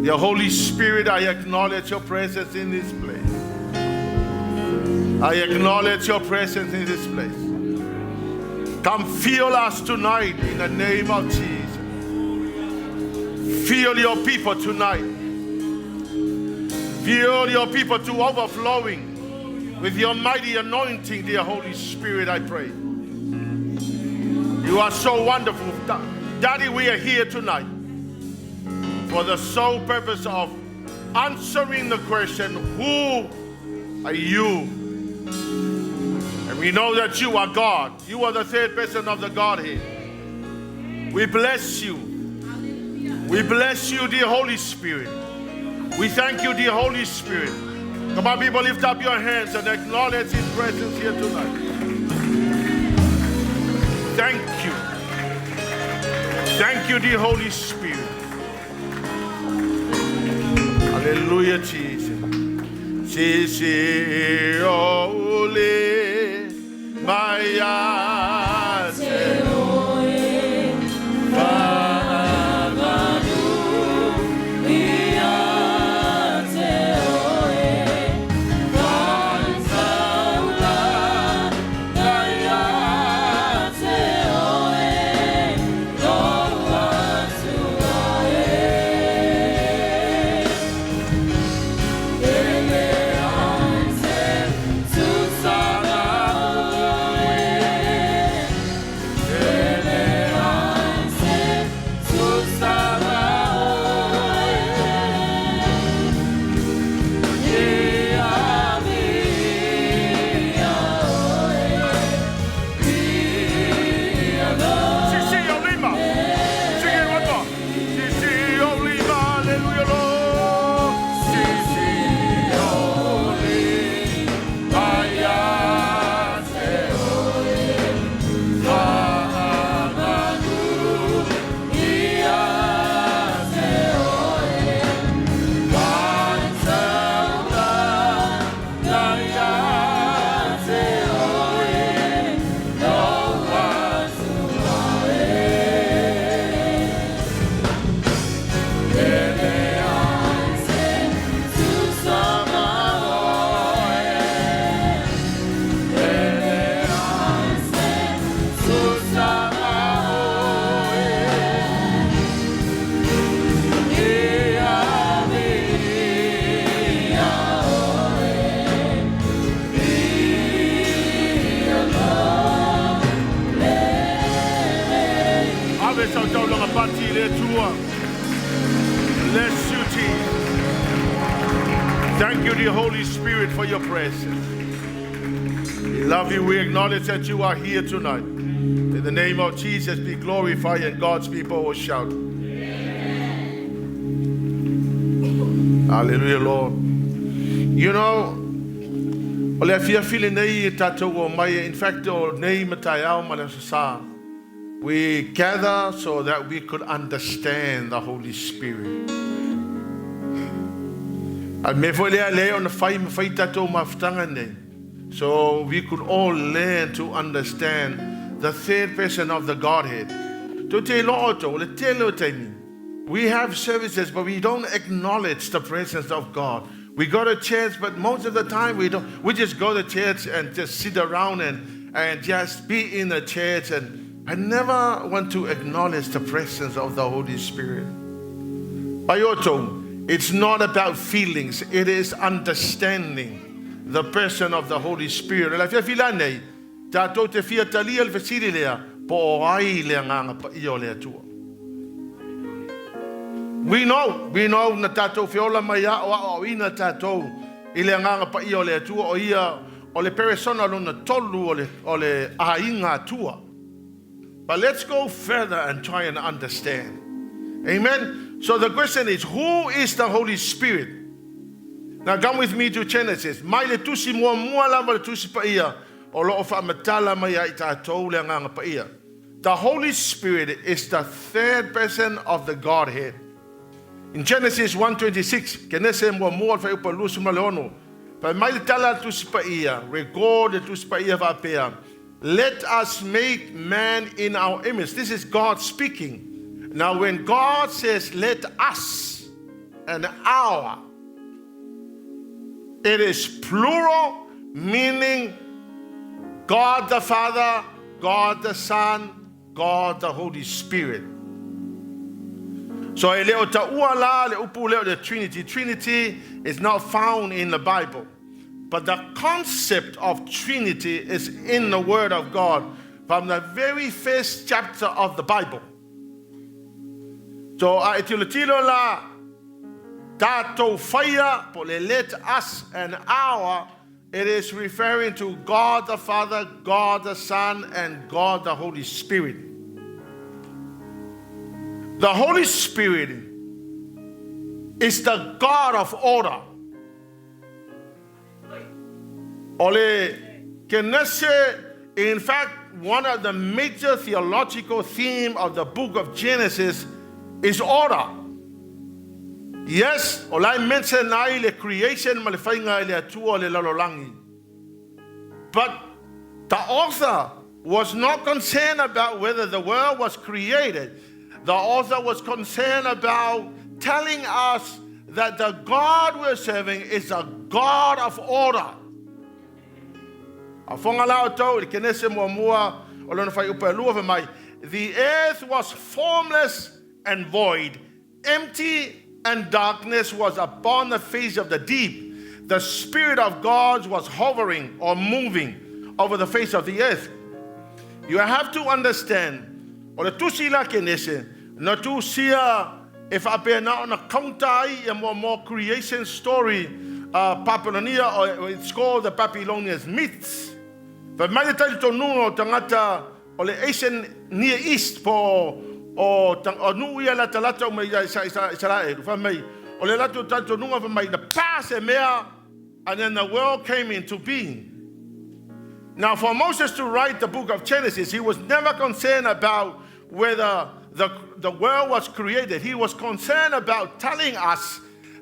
The Holy Spirit, I acknowledge your presence in this place. I acknowledge your presence in this place. Come fill us tonight in the name of Jesus. Fill your people tonight. Fill your people to overflowing with your mighty anointing, dear Holy Spirit, I pray. You are so wonderful. Daddy, we are here tonight for the sole purpose of answering the question, who are you? And we know that you are God. You are the third person of the Godhead. We bless you. We bless you, dear Holy Spirit. We thank you, dear Holy Spirit. Come on, people, lift up your hands and acknowledge His presence here tonight. Thank you. Thank you, dear Holy Spirit. Hallelujah, Jesus. Sisi ole maya se oe babadu iya se oe kansaula daya se oe doa suae ele anse susana oe Bless you, Jesus. Thank you, dear Holy Spirit, for your presence. We love you. We acknowledge that you are here tonight. In the name of Jesus, be glorified, and God's people will shout. Amen. Hallelujah, Lord. You know, in fact, we gather so that we could understand the Holy Spirit. So we could all learn to understand the third person of the Godhead. We have services, but we don't acknowledge the presence of God. We go to church, but most of the time we don't. We just go to church and just sit around and just be in the church. And I never want to acknowledge the presence of the Holy Spirit. It's not about feelings. It is understanding the person of the Holy Spirit. We know na tatou fiola mai o ina tatou ile nganga pa I o le tua o ia o le persona lona tolu o le ainga tua. But let's go further and try and understand. Amen. So the question is, who is the Holy Spirit? Now come with me to Genesis. Mai le tusi mua lava le tusi pa ia o lo fa matala mai ai tatou le nganga pa ia. The Holy Spirit is the third person of the Godhead. In Genesis 1:26, kenese mo mo fa upa lusuma leono. Pa mai tala tu spaia, record tu spaia va pea. Let us make man in our image. This is God speaking. Now when God says let us and our, it is plural, meaning God the Father, God the Son, God the Holy Spirit. So the Trinity. Trinity is not found in the Bible. But the concept of Trinity is in the Word of God from the very first chapter of the Bible. So let us and our, it is referring to God the Father, God the Son, and God the Holy Spirit. The Holy Spirit is the God of order. In fact, one of the major theological themes of the book of Genesis is order. Yes, I mentioned the creation, but the author was not concerned about whether the world was created. The author was concerned about telling us that the God we're serving is a God of order. The earth was formless and void, empty, and darkness was upon the face of the deep. The Spirit of God was hovering or moving over the face of the earth. You have to understand, o le tusi la kenese na tusia if ape na ona kauntai a more creation story Babylonia, or it's called the Babylonian myths. But mai tai to nuno tangata o le Asian Near East po o nuia la talata o mai Israel fa mai o le lato tanto nunga fa mai the past e mea, and then the world came into being. Now, for Moses to write the book of Genesis, he was never concerned about whether the world was created. He was concerned about telling us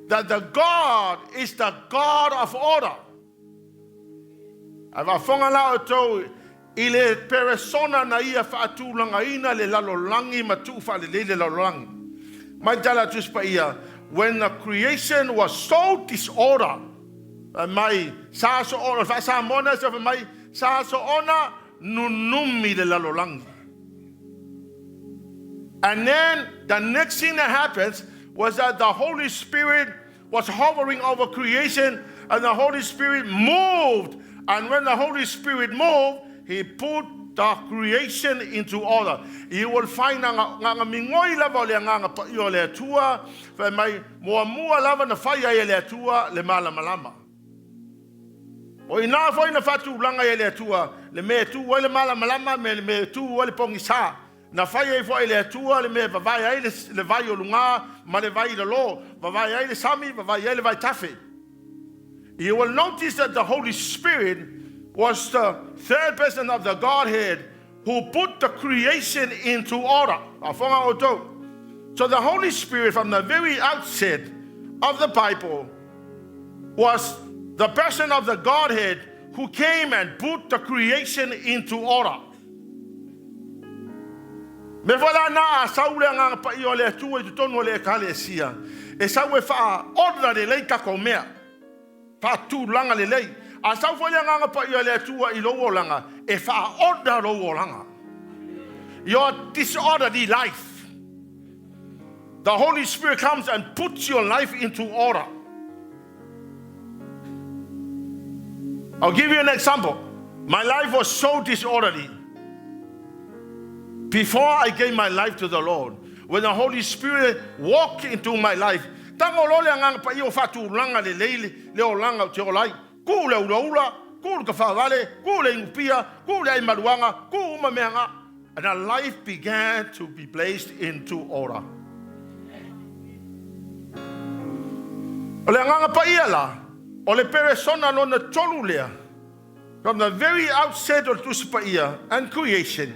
that the God is the God of order. Ile persona na ia faatulanga ina le lalolangi matufa le lalolangi. Maitala tuspaia, when the creation was so disordered, mai sa so ona fa sa mona sa mai sa so ona nunumi le lalolangi. And then the next thing that happens was that the Holy Spirit was hovering over creation, and the Holy Spirit moved. And when the Holy Spirit moved, he put the creation into order. You will find nga mingoi lava le nga pa io le tua, fa mai mua lava na fai le tua le malama. O ina foi na fatu langa le tua, le me tu le malama me tu le pongisa. Na fai foi le tua le me vai ai le vai o lunga, ma le vai le lo, vai ai le sami, vai ai le vai tafe. You will notice that the Holy Spirit was the third person of the Godhead who put the creation into order. So the Holy Spirit from the very outset of the Bible was the person of the Godhead who came and put the creation into order. Me wala na saule nga pa io le tu e tono le kalesia. E sawe fa order de lei ka komea. Pa tu langa le lei. A sau foi nga pa io le tu I lo langa e fa order lo langa. Your disorderly life. The Holy Spirit comes and puts your life into order. I'll give you an example. My life was so disorderly. Before I gave my life to the Lord, when the Holy Spirit walked into my life, tango lo le nga pa io fatu langa le leile le o langa te o lai ku le ula ku ka fa vale ku le impia ku le maluanga ku mamenga, and our life began to be placed into order. O le nga pa ia la o le persona no na tolu lea from the very outset of tuspaia and creation.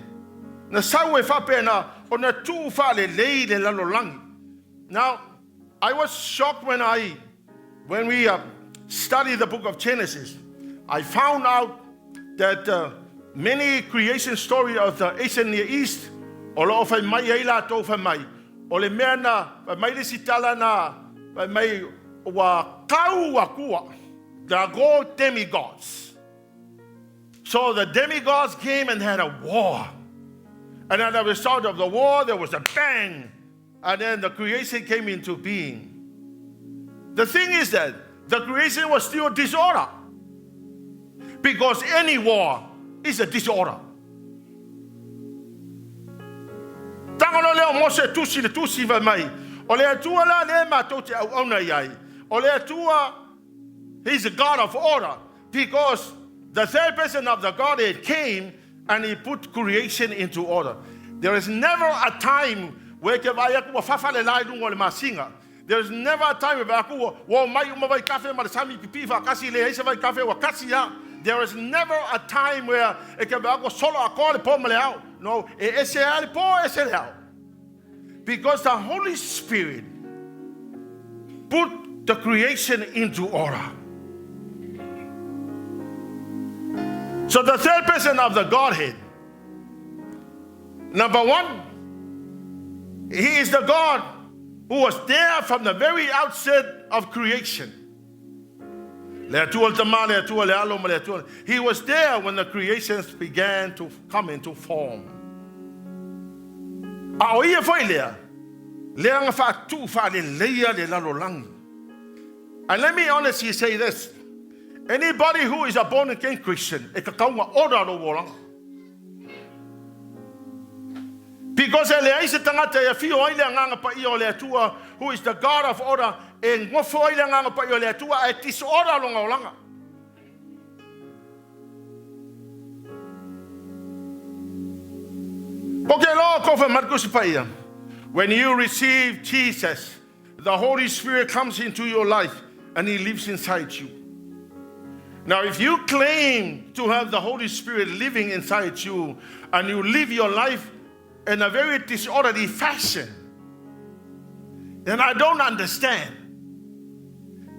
Na sawe fa pena o na tu fa le leile la lo langi. Now, I was shocked when we studied the book of Genesis. I found out that many creation stories of the Asian Near East, o lo fa mai ila to fa mai, o le mea na mai le sitala na mai wa kau wa kua, the god demigods. So the demigods came and had a war. And at the result of the war, there was a bang. And then the creation came into being. The thing is that the creation was still disorder. Because any war is a disorder. Tangolo leo mose tusi va mai. O le atua la le matote au ona iai. O le atua, he's a God of order. Because the third person of the Godhead came and he put creation into order. There is never a time where there is never a time there is never a time where no, because the Holy Spirit put the creation into order. So the third person of the Godhead, number one, he is the God who was there from the very outset of creation. He was there when the creations began to come into form. And let me honestly say this. Anybody who is a born again Christian, because who is the God of order, when you receive Jesus, the Holy Spirit comes into your life and he lives inside you. Now, if you claim to have the Holy Spirit living inside you and you live your life in a very disorderly fashion, then I don't understand.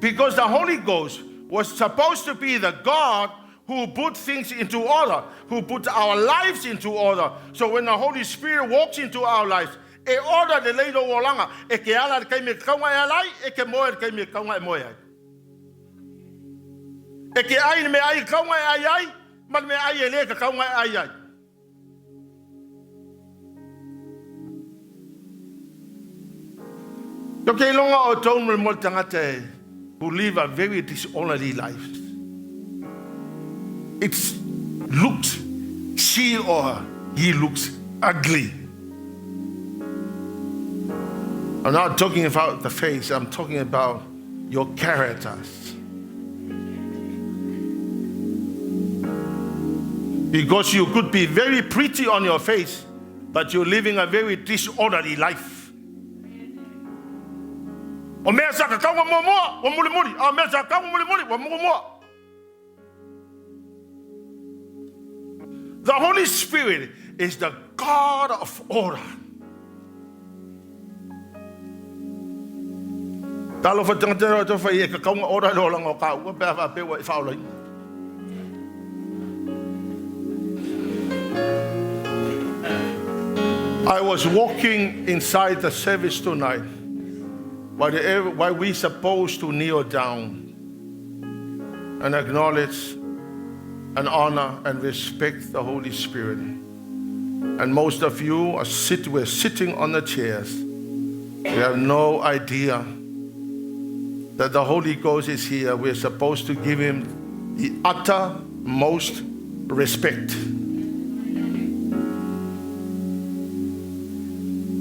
Because the Holy Ghost was supposed to be the God who put things into order, who put our lives into order. So when the Holy Spirit walks into our lives, e order de lei do wolanga, e ke ala ke me kaunga e alai, e ke moe ke me kaunga e moe ai. E ke ai me ai kaunga e ai, man me ai e le ka kaunga e ai. Okay, longa o tonu mo tangata who live a very disorderly life. It looks she or he looks ugly. I'm not talking about the face, I'm talking about your characters. Because you could be very pretty on your face, but you're living a very disorderly life. The Holy Spirit is the God of order. I was walking inside the service tonight while we supposed to kneel down and acknowledge and honor and respect the Holy Spirit. And most of you were sitting on the chairs. You have no idea that the Holy Ghost is here. We're supposed to give him the uttermost respect.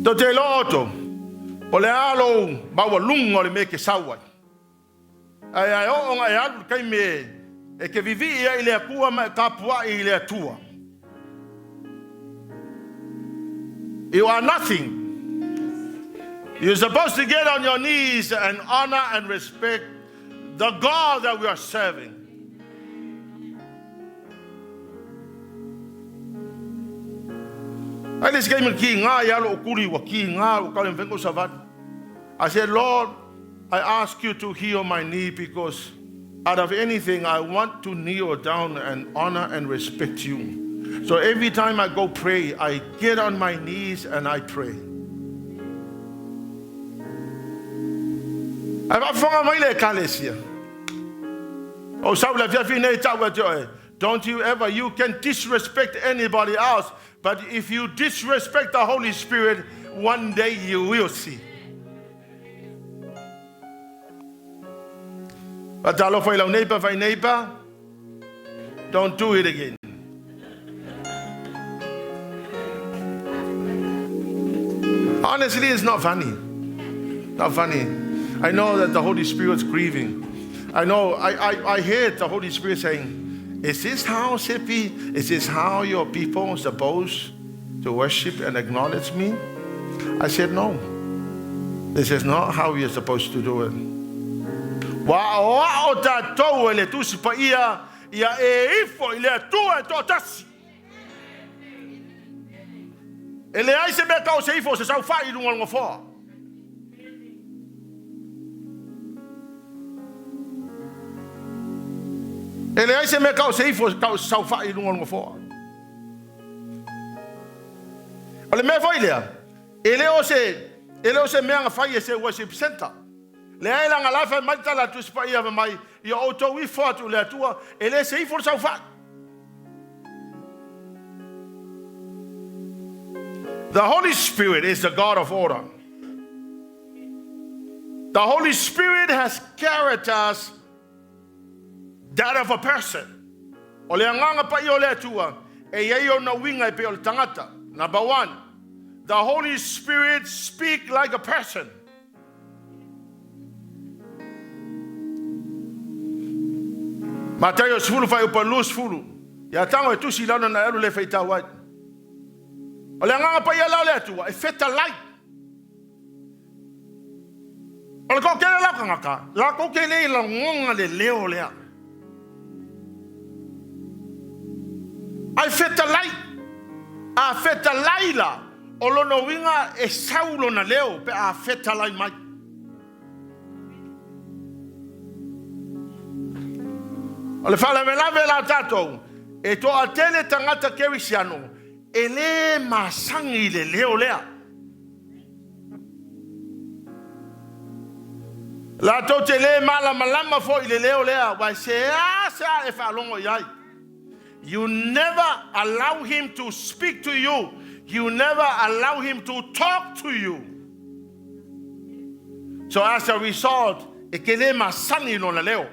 To te loto, o le alo bawa lungo le me ke sawa. Ai o ngai alu kai me e ke vivi ia ile akua ma kapua ile atua. You are nothing. You're supposed to get on your knees and honor and respect the God that we are serving. I just came ki nga yalo okuri wa ki nga ukale mvengo savat. I said, Lord, I ask you to heal my knee because out of anything I want to kneel down and honor and respect you. So every time I go pray, I get on my knees and I pray. Don't you ever, you can disrespect anybody else, but if you disrespect the Holy Spirit, one day you will see. But neighbor, don't do it again. Honestly, it's not funny. Not funny. I know that the Holy Spirit's grieving. I know, I heard the Holy Spirit saying, is this how, Sippy? Is this how your people are supposed to worship and acknowledge me? I said, no. This is not how you're supposed to do it. Ele ai se me kau se ifo se sau fai lunga ngo fo. Ele ai se me kau se ifo kau sau fai lunga ngo fo. Ole me foi lea. Ele o se me nga fai se worship center. Le ai la ngala fa malta la tu spa ia mai ia auto wi fo tu le tua. Ele se ifo sau fai. The Holy Spirit is the God of order. The Holy Spirit has characters that of a person. Number one, the Holy Spirit speaks like a person. Matthew sfulu fai upalus fulu. Ya tango tu silano na elu le feita wai. Ole nga pa ia la le tua e feta light. Ole ko ke la ka la ko ke le la ngonga le leo le. Ai feta light. A feta laila. Olo no winga e saulo na leo pe a feta light mai. Ole fala me la vela tato. E to atele tangata kerisiano. Ele masangi le leo lea. La tote le mala malama fo ile leo lea. Wa se e fa longo yai. You never allow him to speak to you. You never allow him to talk to you. So as a result, e ke le masangi no le leo.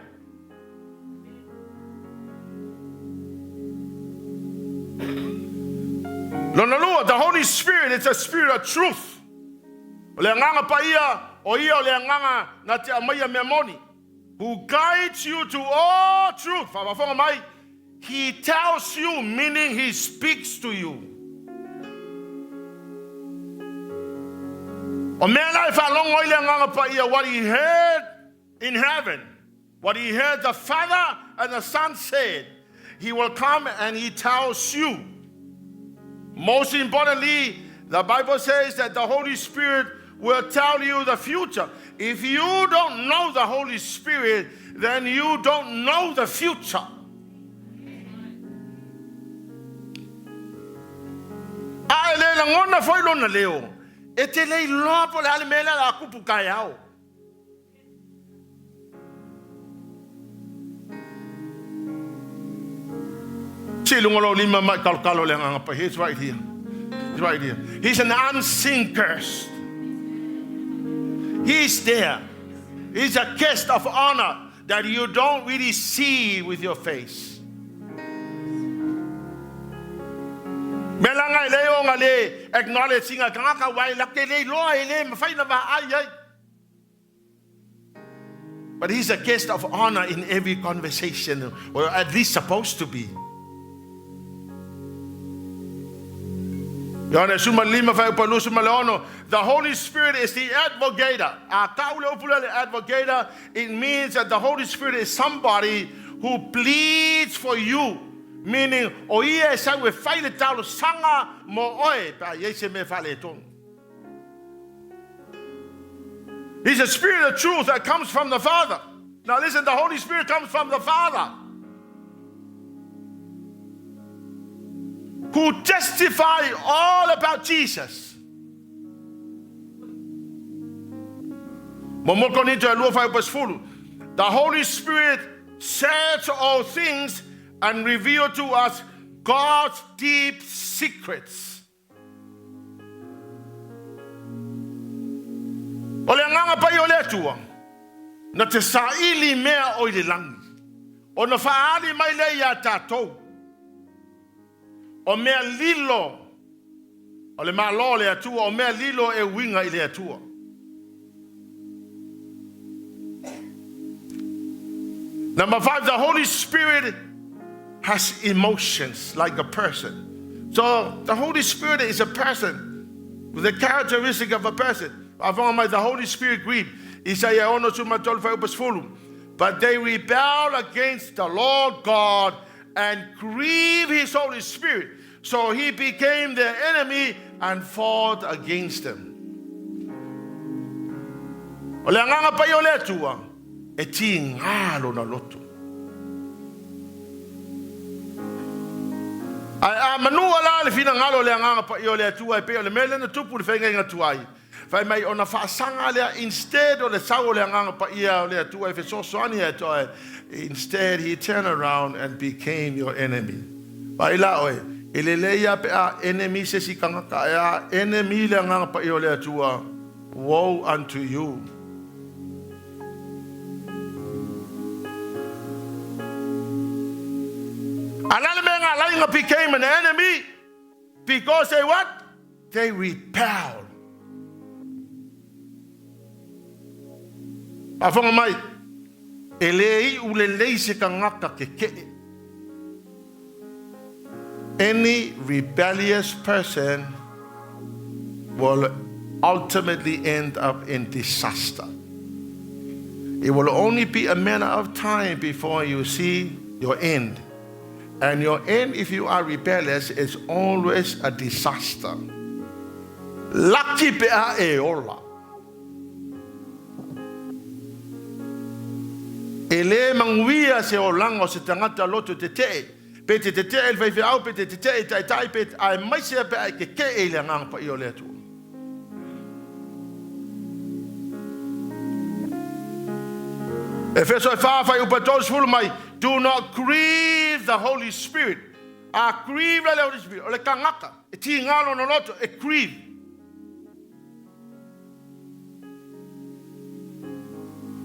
Lonalua, the Holy Spirit is a spirit of truth. Le nganga pa ia, o ia o le nganga na te amaya memoni, who guides you to all truth. Whafonga mai, he tells you, meaning he speaks to you. O mea lai whalongo i le nganga pa ia, what he heard in heaven, what he heard the Father and the Son said, he will come and he tells you. Most importantly, the Bible says that the Holy Spirit will tell you the future. If you don't know the Holy Spirit, then you don't know the future. Ai le la ngona foi lona leo. E te lei lopo le ale mele la kupu kai au. Chilungolo lima mai kalkalo le nganga pa. He's right here. He's right here. He's an unseen curse. He's there. He's a guest of honor that you don't really see with your face. Melanga leo ngale acknowledging a kanga wai lakele lo ele mafaina ba ai. But he's a guest of honor in every conversation, or at least supposed to be. The Holy Spirit is the advocator. It means that the Holy Spirit is somebody who pleads for you. Meaning, he's a spirit of truth that comes from the Father. Now listen, the Holy Spirit comes from the Father, who testify all about Jesus. The Holy Spirit searches all things and reveals to us God's deep secrets. Ole nganga pa yo le tua na te saili mea o le langi o na faali mai le ya tatou o mea lilo o le malo le atua o mea lilo e winga i le atua. Number 5, the Holy Spirit has emotions like a person. So the Holy Spirit is a person with the characteristic of a person. The Holy Spirit grieved. But they rebelled against the Lord God and grieved his Holy Spirit. So he became their enemy and fought against them. Manurewa le fina ngalo le nganga pa yo le tua pe le mele na tupu le fenga nga tuai. Fai mai ona fa sanga le instead o le sao le nganga pa ia le tua fe so soani e to. Instead he turned around and became your enemy. Ba ila oi ele le ia pe a enemy se si kanga ka ya enemy le nganga pa yo le tua. Woe unto you. Alalinga became an enemy because they what? They rebelled. Afonga mai elei ulelei se kangaka keke. Any rebellious person will ultimately end up in disaster. It will only be a matter of time before you see your end. And your end, if you are rebellious, is always a disaster. Laki pea e ola. Ele manguia se olango se tangata loto te te. Pete te te el fai au pete te te tai tai pete ai mai se pe ai ke ele ngang pa yo le tu. Efeso 5 upatos full mai. Do not grieve the Holy Spirit. Grieve the Holy Spirit. Ole kangaka. E ti ngalo no loto. E grieve.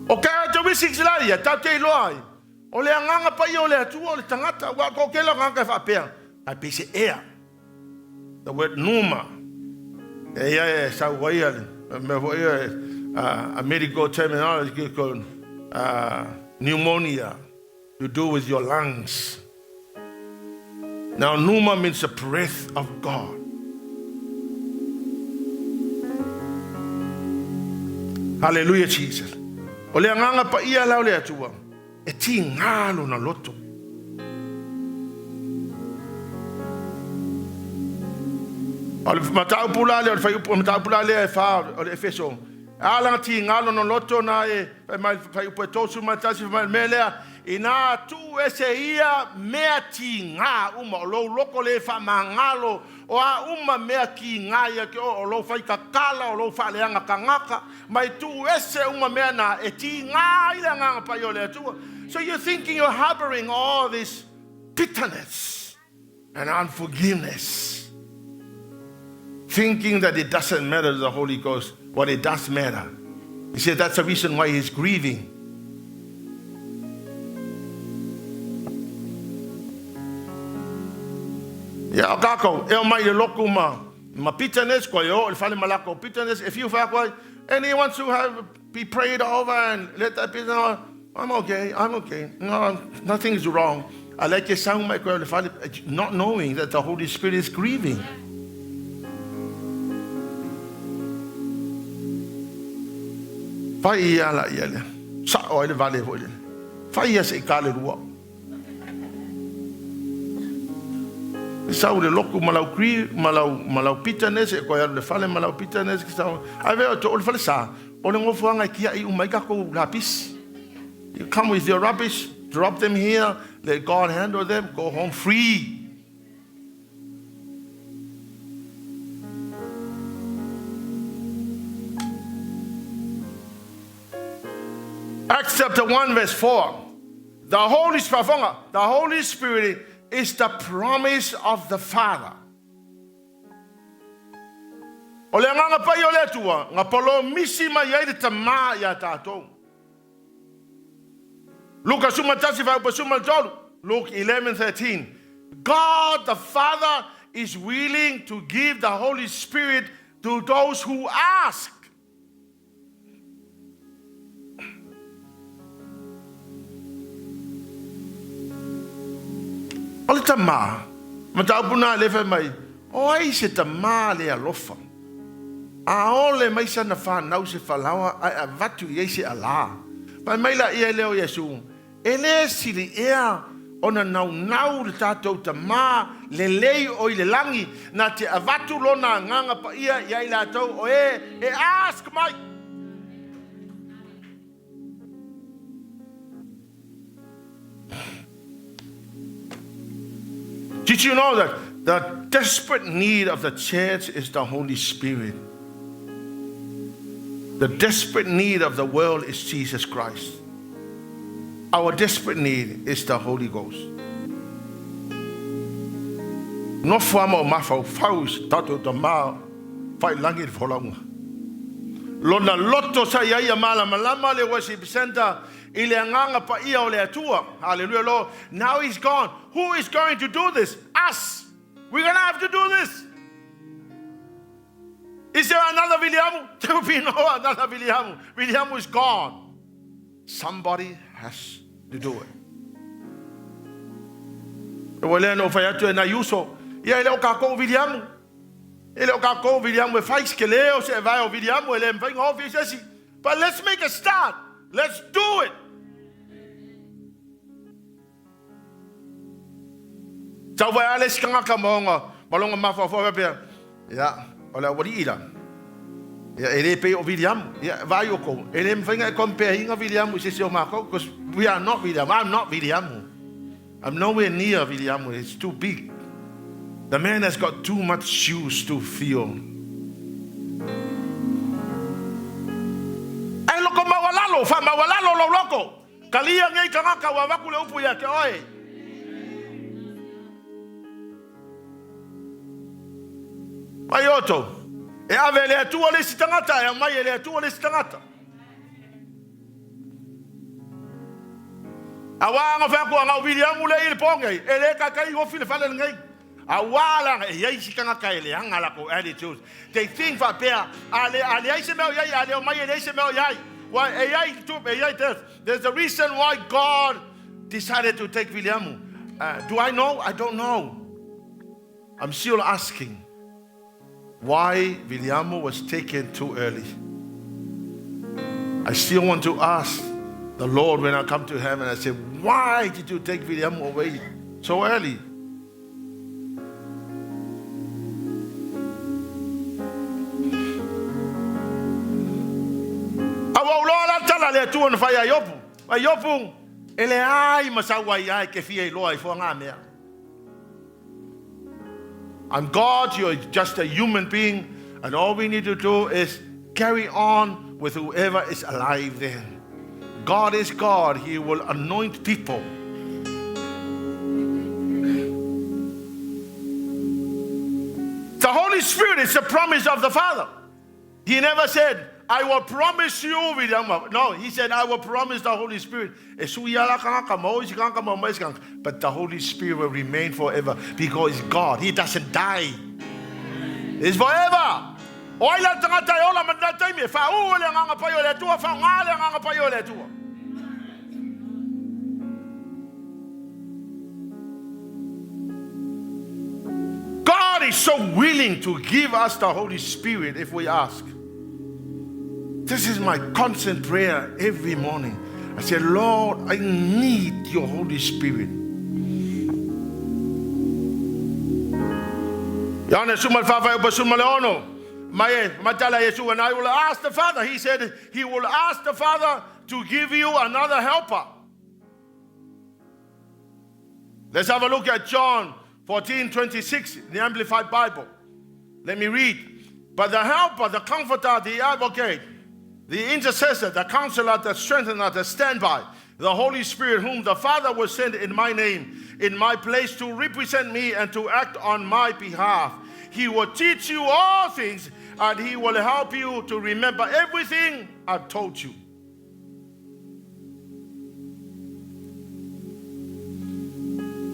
O kaya te wisik silaria. Ta te loai. Ole anganga pa i ole atu. Ole tangata. Wa ko kelo nganga fa pea. Ai pese ea. the word pneuma. A medical terminology called pneumonia. You do with your lungs. Now, pneuma means the breath of God. Hallelujah, Jesus. Ole nganga pa ia lau le atua. E ti ngalo na loto. Ole matau pulale, ole fai matau pulale e fa, ole efeso. Ala ti ngalo na loto na e fai upo tosu matasi fai melea. Ina tu ese ia mea ti ngā uma o lo loko le fa mangalo o a uma mea ki ngā ia ke o lo fai kakala o lo fa leanga kangaka mai tu ese uma mea na e ti ngā ila ngā pa yo le atua. So you're thinking you're harboring all this bitterness and unforgiveness, thinking that it doesn't matter to the Holy Ghost. What it does matter. He said that's the reason why he's grieving. Ya akako e mai le loku ma bitterness ko yo le fale malako bitterness. If you feel like anyone to be prayed over and let that be, no, I'm okay, no, nothing is wrong. I like your sound my le fale, not knowing that the Holy Spirit is grieving. Fai ia la ia le sa o le vale ho le fai ia se ka le rua. Sau le loku malau bitterness e ko le fale malau bitterness ki sau ai ve o le fale sa o le ngofuanga ki ai umai ka ko lapis. You come with your rubbish, drop them here, let God handle them, go home free. Acts chapter 1 verse 4. The Holy Spirit is the promise of the Father. Ole nganga pa yo le tua, nga polo misi ma ye te ma ya tato. Luke 11:13. God the Father is willing to give the Holy Spirit to those who ask. Ole tama, matapuna le fe mai. O ai se tama le alofa. A ole mai sana fa nau se falawa ai avatu ye se ala. Pa mai la ia leo Yesu. Ele sili ea ona nau le tatou tama le lei o le langi na te avatu lona nganga pa ia ia la tau o e ask mai. Did you know that the desperate need of the church is the Holy Spirit? The desperate need of the world is Jesus Christ. Our desperate need is the Holy Ghost. No fama o mafau faus tato to ma fai langi folangu. Lona loto sa ia mala malama le worship center ile nganga pa ia o le atua. Hallelujah, Lord. Now he's gone. Who is going to do this? Us. We're going to have to do this. Is there another Viliamu? There will be no another Viliamu. Viliamu is gone. Somebody has to do it. Wale no fai atu na yuso. Ia ele o kako Viliamu. Ele o kako Viliamu e fai skeleo se vai o Viliamu ele mfai ngofisi esi. But let's make a start. Let's do it. Tau vai ale skanga monga malonga mafa fo be. Ya, ola wadi ila. Ya ele pe o Viliamu. Ya vai o ko. Ele mfai compare inga Viliamu se o mako because we are not Viliamu. I'm not Viliamu. I'm nowhere near Viliamu. It's too big. The man has got too much shoes to fill. Ai loko mawalalo, fa mawalalo lo loko. Kalia ngai kanga wa vakule upu ya ke oi. Mayoto. E avele atu ole sitangata ya mai ele atu ole sitangata. Awanga fa ko nga Viliamu le il pongai. Ele ka kai ho file fale ngai. Awala ye sikanga kaile hanga la ko attitudes. They think for pair ale semel yai ale mai ale semel yai. Why there's a reason why God decided to take William. Do I know? I don't know. I'm still asking why William was taken too early. I still want to ask the Lord when I come to heaven. I say, why did you take William away so early? Le tu on fire yopu. Wa yopu ele ai masawa ai ke fie loi fo nga mea. I'm God, you're just a human being, and all we need to do is carry on with whoever is alive then. God is God, He will anoint people. The Holy Spirit is a promise of the Father. He never said, I will promise you, William. No, he said, I will promise the Holy Spirit. But the Holy Spirit will remain forever because it's God. He doesn't die. It's forever. God is so willing to give us the Holy Spirit if we ask. This is my constant prayer every morning. I say, Lord, I need your Holy Spirit. And I will ask the Father. He said he will ask the Father to give you another helper. Let's have a look at John 14:26, the Amplified Bible. Let me read. But the helper, the comforter, the advocate, the intercessor, the counselor, the strengthener, the standby, the Holy Spirit, whom the Father will send in my name, in my place to represent me and to act on my behalf. He will teach you all things, and He will help you to remember everything I've told you.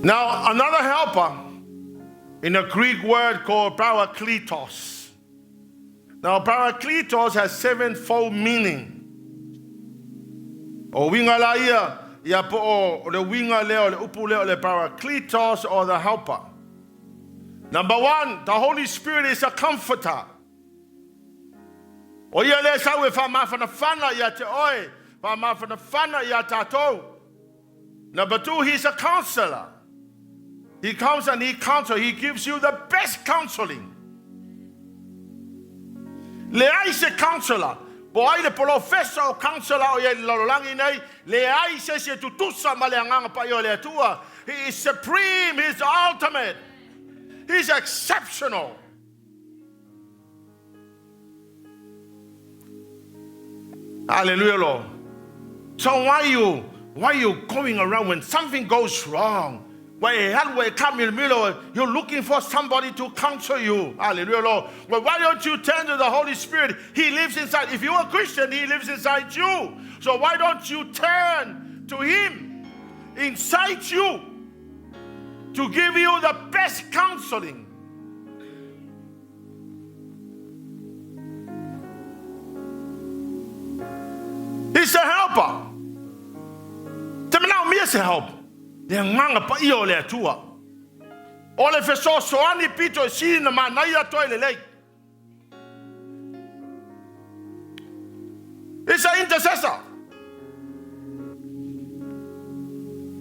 Now, another helper in a Greek word called parakletos. Now, parakletos has sevenfold meaning. O winga la ia po o le winga leo le upu leo le parakletos, or the helper. Number one, the Holy Spirit is a comforter. O ia le sa we fa mafana fana ya te oi, fa mafana fana ya tatou. Number two, He's a counselor. He comes and He counsels. He gives you the best counseling. Le ai se counselor, po ai le professor o counselor o ye lololangi nei, le ai se tutusa maleanga pa yo le tua. He is supreme, He is ultimate. He's exceptional. Hallelujah, Lord. So why are you going around when something goes wrong? You're looking for somebody to counsel you. Hallelujah, Lord. Well, why don't you turn to the Holy Spirit? He lives inside. If you're a Christian, He lives inside you. So why don't you turn to Him inside you to give you the best counseling? He's a helper. Tell me now, me as a helper. Nganga pa iyo le tua. Ole feso soani pito si na manaya toile lei. It's an intercessor.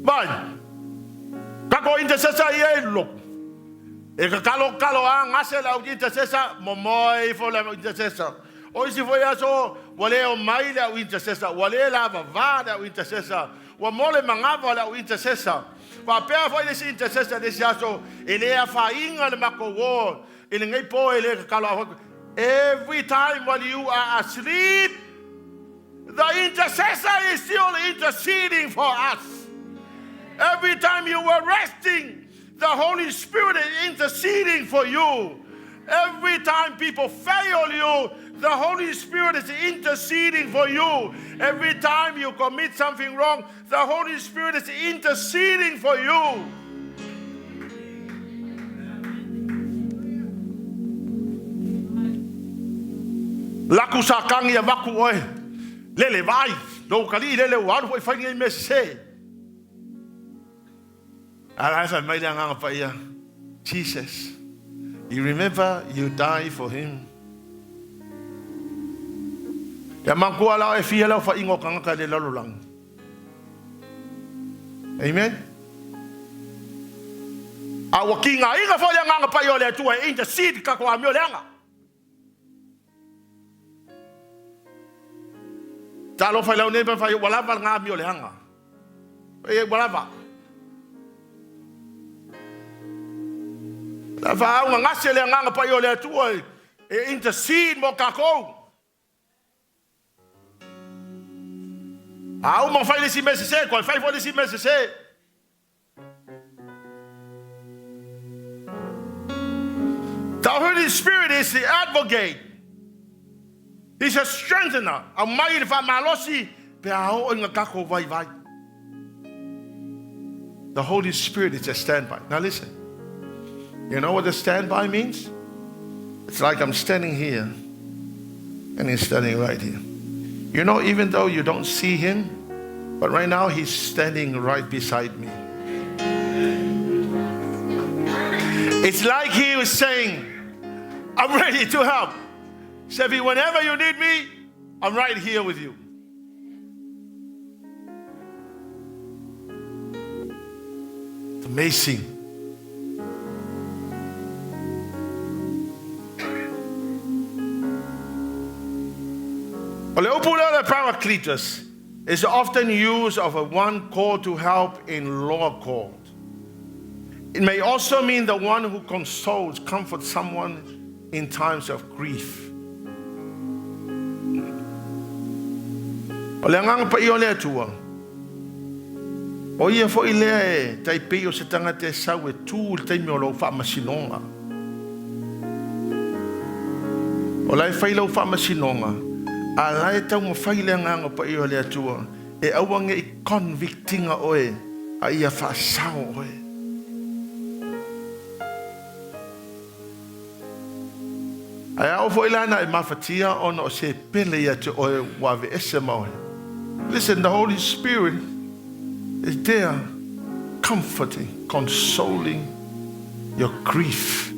Bye. Kako intercessor ye look. E ka kalo a ngase la intercessor momoi fo la intercessor. O si foi aso wale o mai la intercessor, wale la vavada o intercessor. Wa mole mangava la intercessor. Pa pea foi desse intercessor desse aso, ele é a fainga de makowo, ele ngai po ele kalo. Every time when you are asleep, the intercessor is still interceding for us. Every time you were resting, the Holy Spirit is interceding for you. Every time people fail you, the Holy Spirit is interceding for you. Every time you commit something wrong, the Holy Spirit is interceding for you. Laku sa kangi a maku oe. Lele vai. Lo kali lele waru foi whainga I me se. Ara fa mai le nganga pa ia. Jesus. You remember you died for him. Ya maku ala e fia la fa ingo kanga ka le lalolang. Amen. Awa kinga inga fa le nganga pa yo le tu e intercede ka ko amio le nganga. Talo fa lau neba fa wala va nga mio le hanga. E wala va. La va nga se le nga pa yo le tu e intercede mo ka ko. Au mo fa le si messe se ko fa le si messe se. The Holy Spirit is the advocate. He's a strengthener. A mai fa malosi pe ao nga kako vai vai. The Holy Spirit is a standby. Now listen. You know what a standby means? It's like I'm standing here and he's standing right here. You know, even though you don't see him, but right now he's standing right beside me. It's like he was saying, I'm ready to help. Sevi, whenever you need me, I'm right here with you. It's amazing. The Paracletus is often used of a one called to help in lower court. It may also mean the one who consoles, comforts someone in times of grief. O le ngang pa I o le atua. O ia fo I lea e taipei o se tangata e sau e tū le taimi o lau wha masinonga. O lai whai lau wha masinonga. A lai tau ma whai lea ngang pa I o le atua. E awange I convictinga oe. A ia wha sao oe. Ai au fo I lana e mawhatia ona o se pele ia te oe wawe ese maoe. Listen, the Holy Spirit is there comforting, consoling your grief.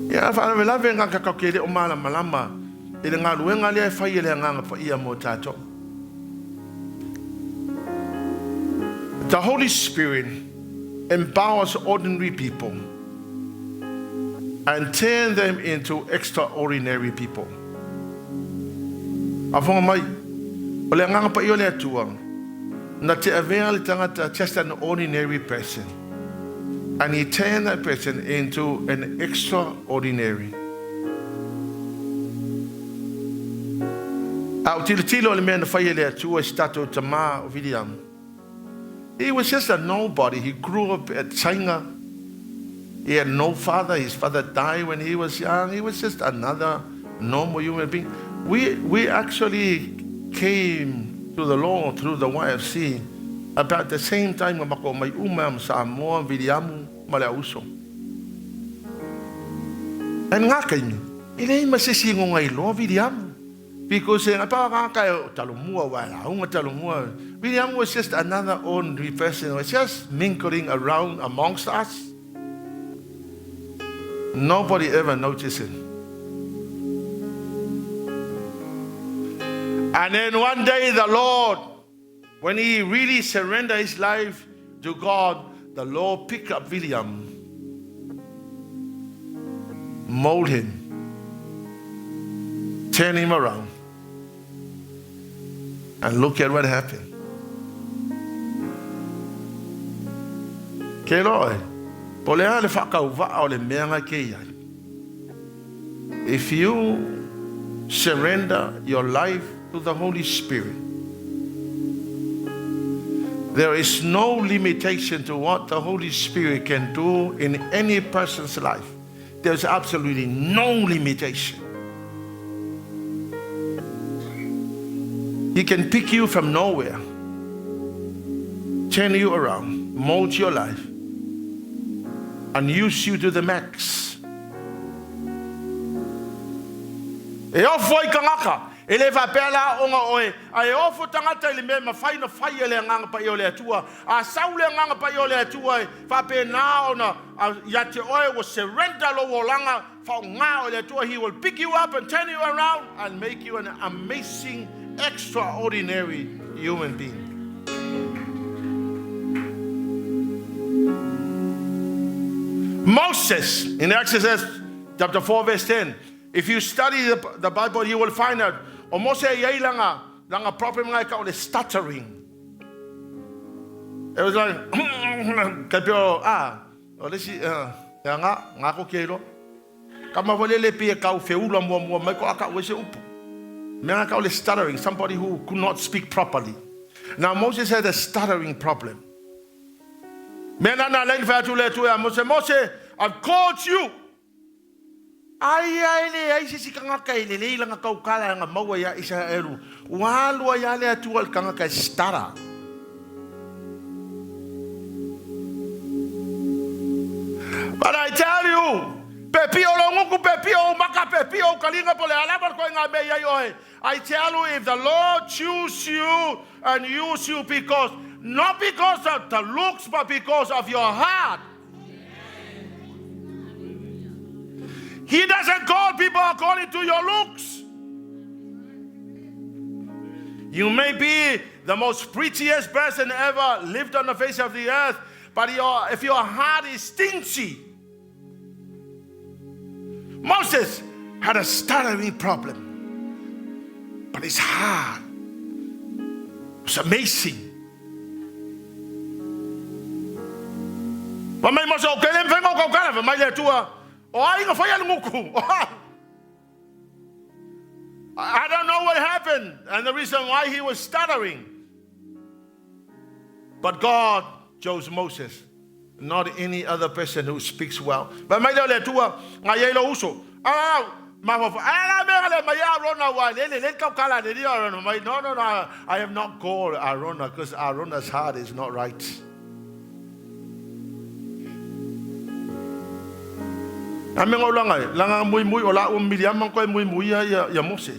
Ya fa na lave nga ka kele o mala malama ile nga luenga le fa ile nga fa ia mo tato. The Holy Spirit empowers ordinary people and turns them into extraordinary people. Afonga mai, o le nganga pa I o le atua, na te avea le tangata just an ordinary person. And he turned that person into an extraordinary. Au tilo le mea na whai le atua stato tama o William. He was just a nobody. He grew up at China. He had no father. His father died when he was young. He was just another normal human being. We actually came to the Lord through the YFC about the same time mako mai umam sa mo William malauso. And ngakaimi, ile masisingo ngai lo William because en apa ka talumua wala unga talumua. William was just another ordinary person. Was just mingling around amongst us. Nobody ever noticed it. And then one day the Lord, when he really surrendered his life to God, the Lord picked up William, mold him, turn him around, and look at what happened. If you surrender your life to the Holy Spirit, there is no limitation to what the Holy Spirit can do in any person's life. There's absolutely no limitation. He can pick you from nowhere, turn you around, mold your life, and use you to the max. E ofo I kangaka. E le whapela o ngā oe. A e ofo tangata I le mea mawhaina whai e le nganga pa I o le atua. A sau le nganga pa I o le atua e whape nā o na ia te oe will surrender lo o langa whao ngā o le atua. He will pick you up and turn you around and make you an amazing, extraordinary human being. Moses, in Exodus chapter 4 verse 10, if you study the Bible, you will find out o Mose yai langa problem ngai ka o le stuttering. It was like kapio o le si nga ko kelo kama vole le pie ka o feula mo mai ko aka o se upu me nga ka o le stuttering, somebody who could not speak properly. Now Moses had a stuttering problem. Me na le fa tu le tu ya Mose, I've called you. Ai si kanga kai le langa kau kala nga maua ya Israelu. Walua ya le atua kanga kai stara. But I tell you, pepio longuku pepio maka pepio kalinga pole alaba ko nga me ya yo. I tell you, if the Lord choose you and use you not because of the looks, but because of your heart. He doesn't call people according to your looks. You may be the most prettiest person ever lived on the face of the earth, but if your heart is stingy. Moses had a stuttering problem, but his heart was amazing. I don't know what happened and the reason why he was stuttering. But God chose Moses, not any other person who speaks well. But no, I have not called Arona because Arona's heart is not right. Amengo langa muy ola miliam ko muy ya Mose.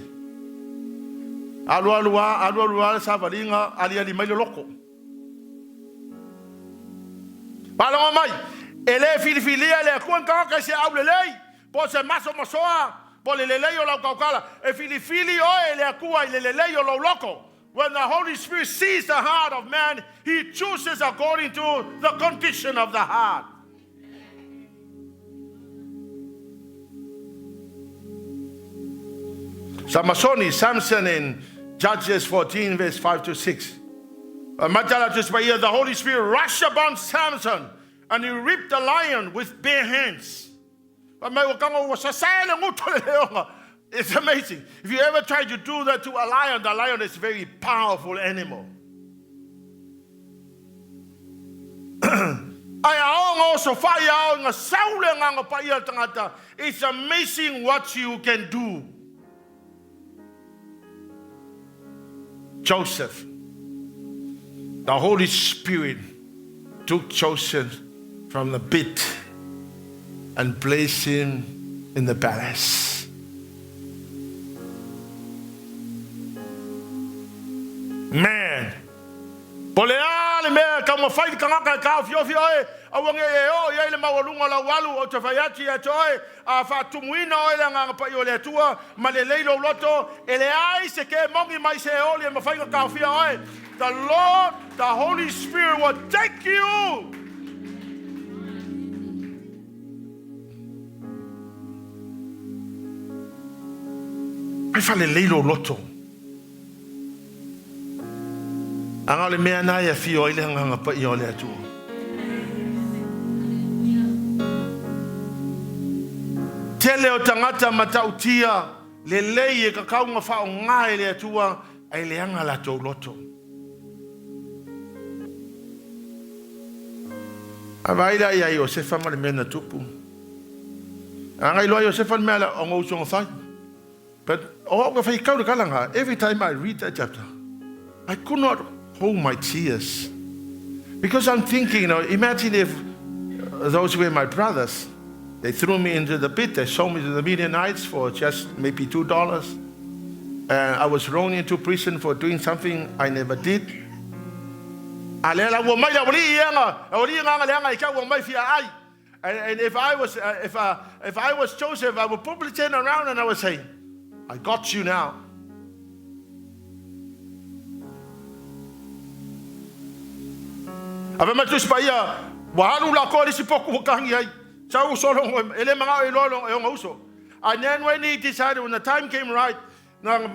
Alua sa valinga ali mai loko. Palonga mai ele filifilia le kuanka ka se aulelei po se maso mosoa po le lelei o la kaukala e filifili o ele kua le lelei o lo loko. When the Holy Spirit sees the heart of man, he chooses according to the condition of the heart. Samson in Judges 14 verse 5 to 6. The Holy Spirit rushed upon Samson and he ripped the lion with bare hands. It's amazing. If you ever try to do that to a lion, the lion is a very powerful animal. It's amazing what you can do. Joseph, the Holy Spirit took Joseph from the pit and placed him in the palace. Man, Poleale me kama fight kanga ka fiofio e awange o ye le mawalunga la walu o tafayati ya toe a fatumuina o le nga pa yo le tua malele lo loto ele ai se ke mongi mai se o le mafai ka fia o the Lord, the Holy Spirit will take you. Ai fa le lo loto. Anga le mea na ia fio ile nga pa i ole atu. Tele o tangata matautia le lei e ka kaunga whao ngā ele atua ai le anga la tau loto. Availa ia i o sefa ma le mena tupu. Anga iloa i o sefa mea la o ngau songa whai. But o ka whai kaura kalanga, every time I read that chapter, I could not hold my tears. Because I'm thinking, imagine if those were my brothers. They threw me into the pit. They sold me to the Midianites for just maybe $2. And I was thrown into prison for doing something I never did. And if I was Joseph, I would probably turn around and I would say, I got you now. And then when he decided, when the time came right, don't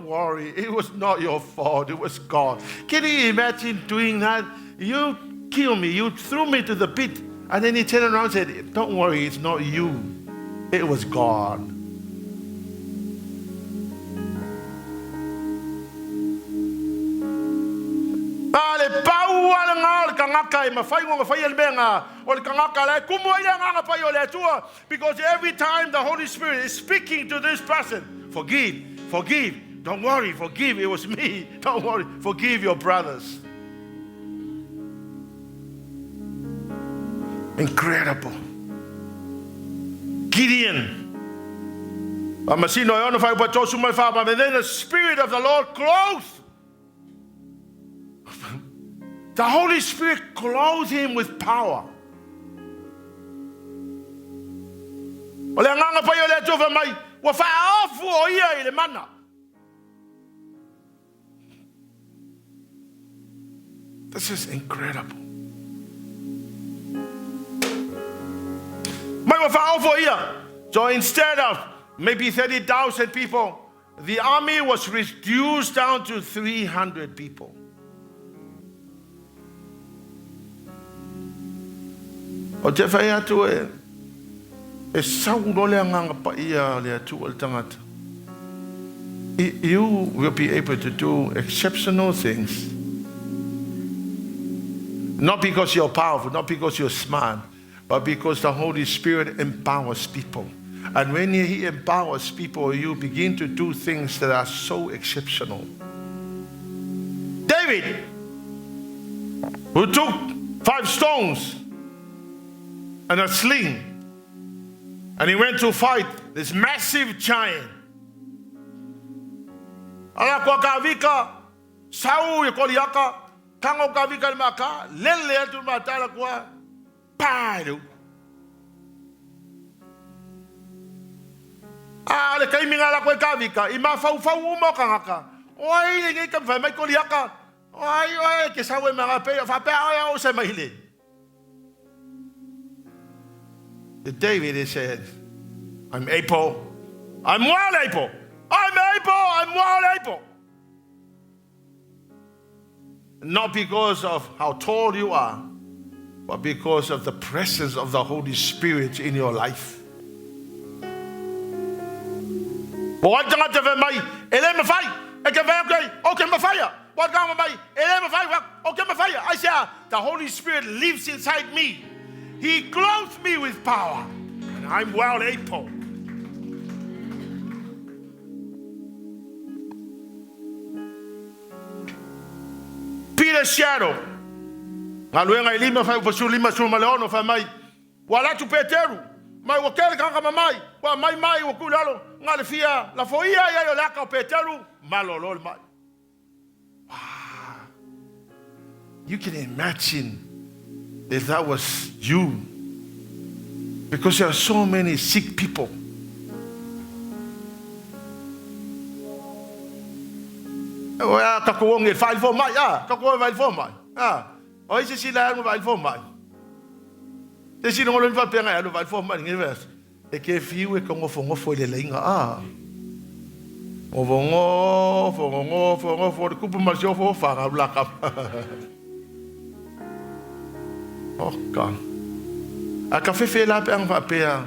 worry, it was not your fault, it was God. Can you imagine doing that? You killed me, you threw me to the pit, and then he turned around and said, don't worry, it's not you, it was God. Because every time the Holy Spirit is speaking to this person, forgive, don't worry, forgive, it was me, don't worry, forgive your brothers. Incredible. Gideon. And then the Spirit of the Lord clothed. The Holy Spirit clothed him with power. This is incredible. So instead of maybe 30,000 people, the army was reduced down to 300 people. O te whai atu e sauro lea nganga pa ia lea tu al tangata. You will be able to do exceptional things. Not because you're powerful, not because you're smart, but because the Holy Spirit empowers people. And when He empowers people, you begin to do things that are so exceptional. David, who took 5 stones and a sling, and he went to fight this massive giant. Ala kwa kavika sau yekoliaka kango kavika maka lele tu matala kwa paro. Ale kai mingala kwa kavika ima fau mo kangaka. Oi ngi kam fa mai koliaka. Oi ke sawe mga pe fa pe o se mahile. David he said, I'm able. I'm well able. I'm well able. Not because of how tall you are, but because of the presence of the Holy Spirit in your life. I said, the Holy Spirit lives inside me. He clothes me with power, and I'm well able. Peter's shadow. Ngaluenga ilima fa upasulima sulmaleono fa mai. Wala tu Peteru. Mai wakele kanga mamai. Wa mai wakulalo. Ngalifia la foia ya yo laka Peteru malolol mai. Wow. You can imagine if that was you, because there are so many sick people. Well, kakuong it file for my kakuong file for my oh is she la file for my. They see no one paying I file for my universe. E ke fiu e kongo fongo fo le lenga Ovongo for the kupu masio for fanga black up. Oh God. A cafe fe la pe ang fa pe a.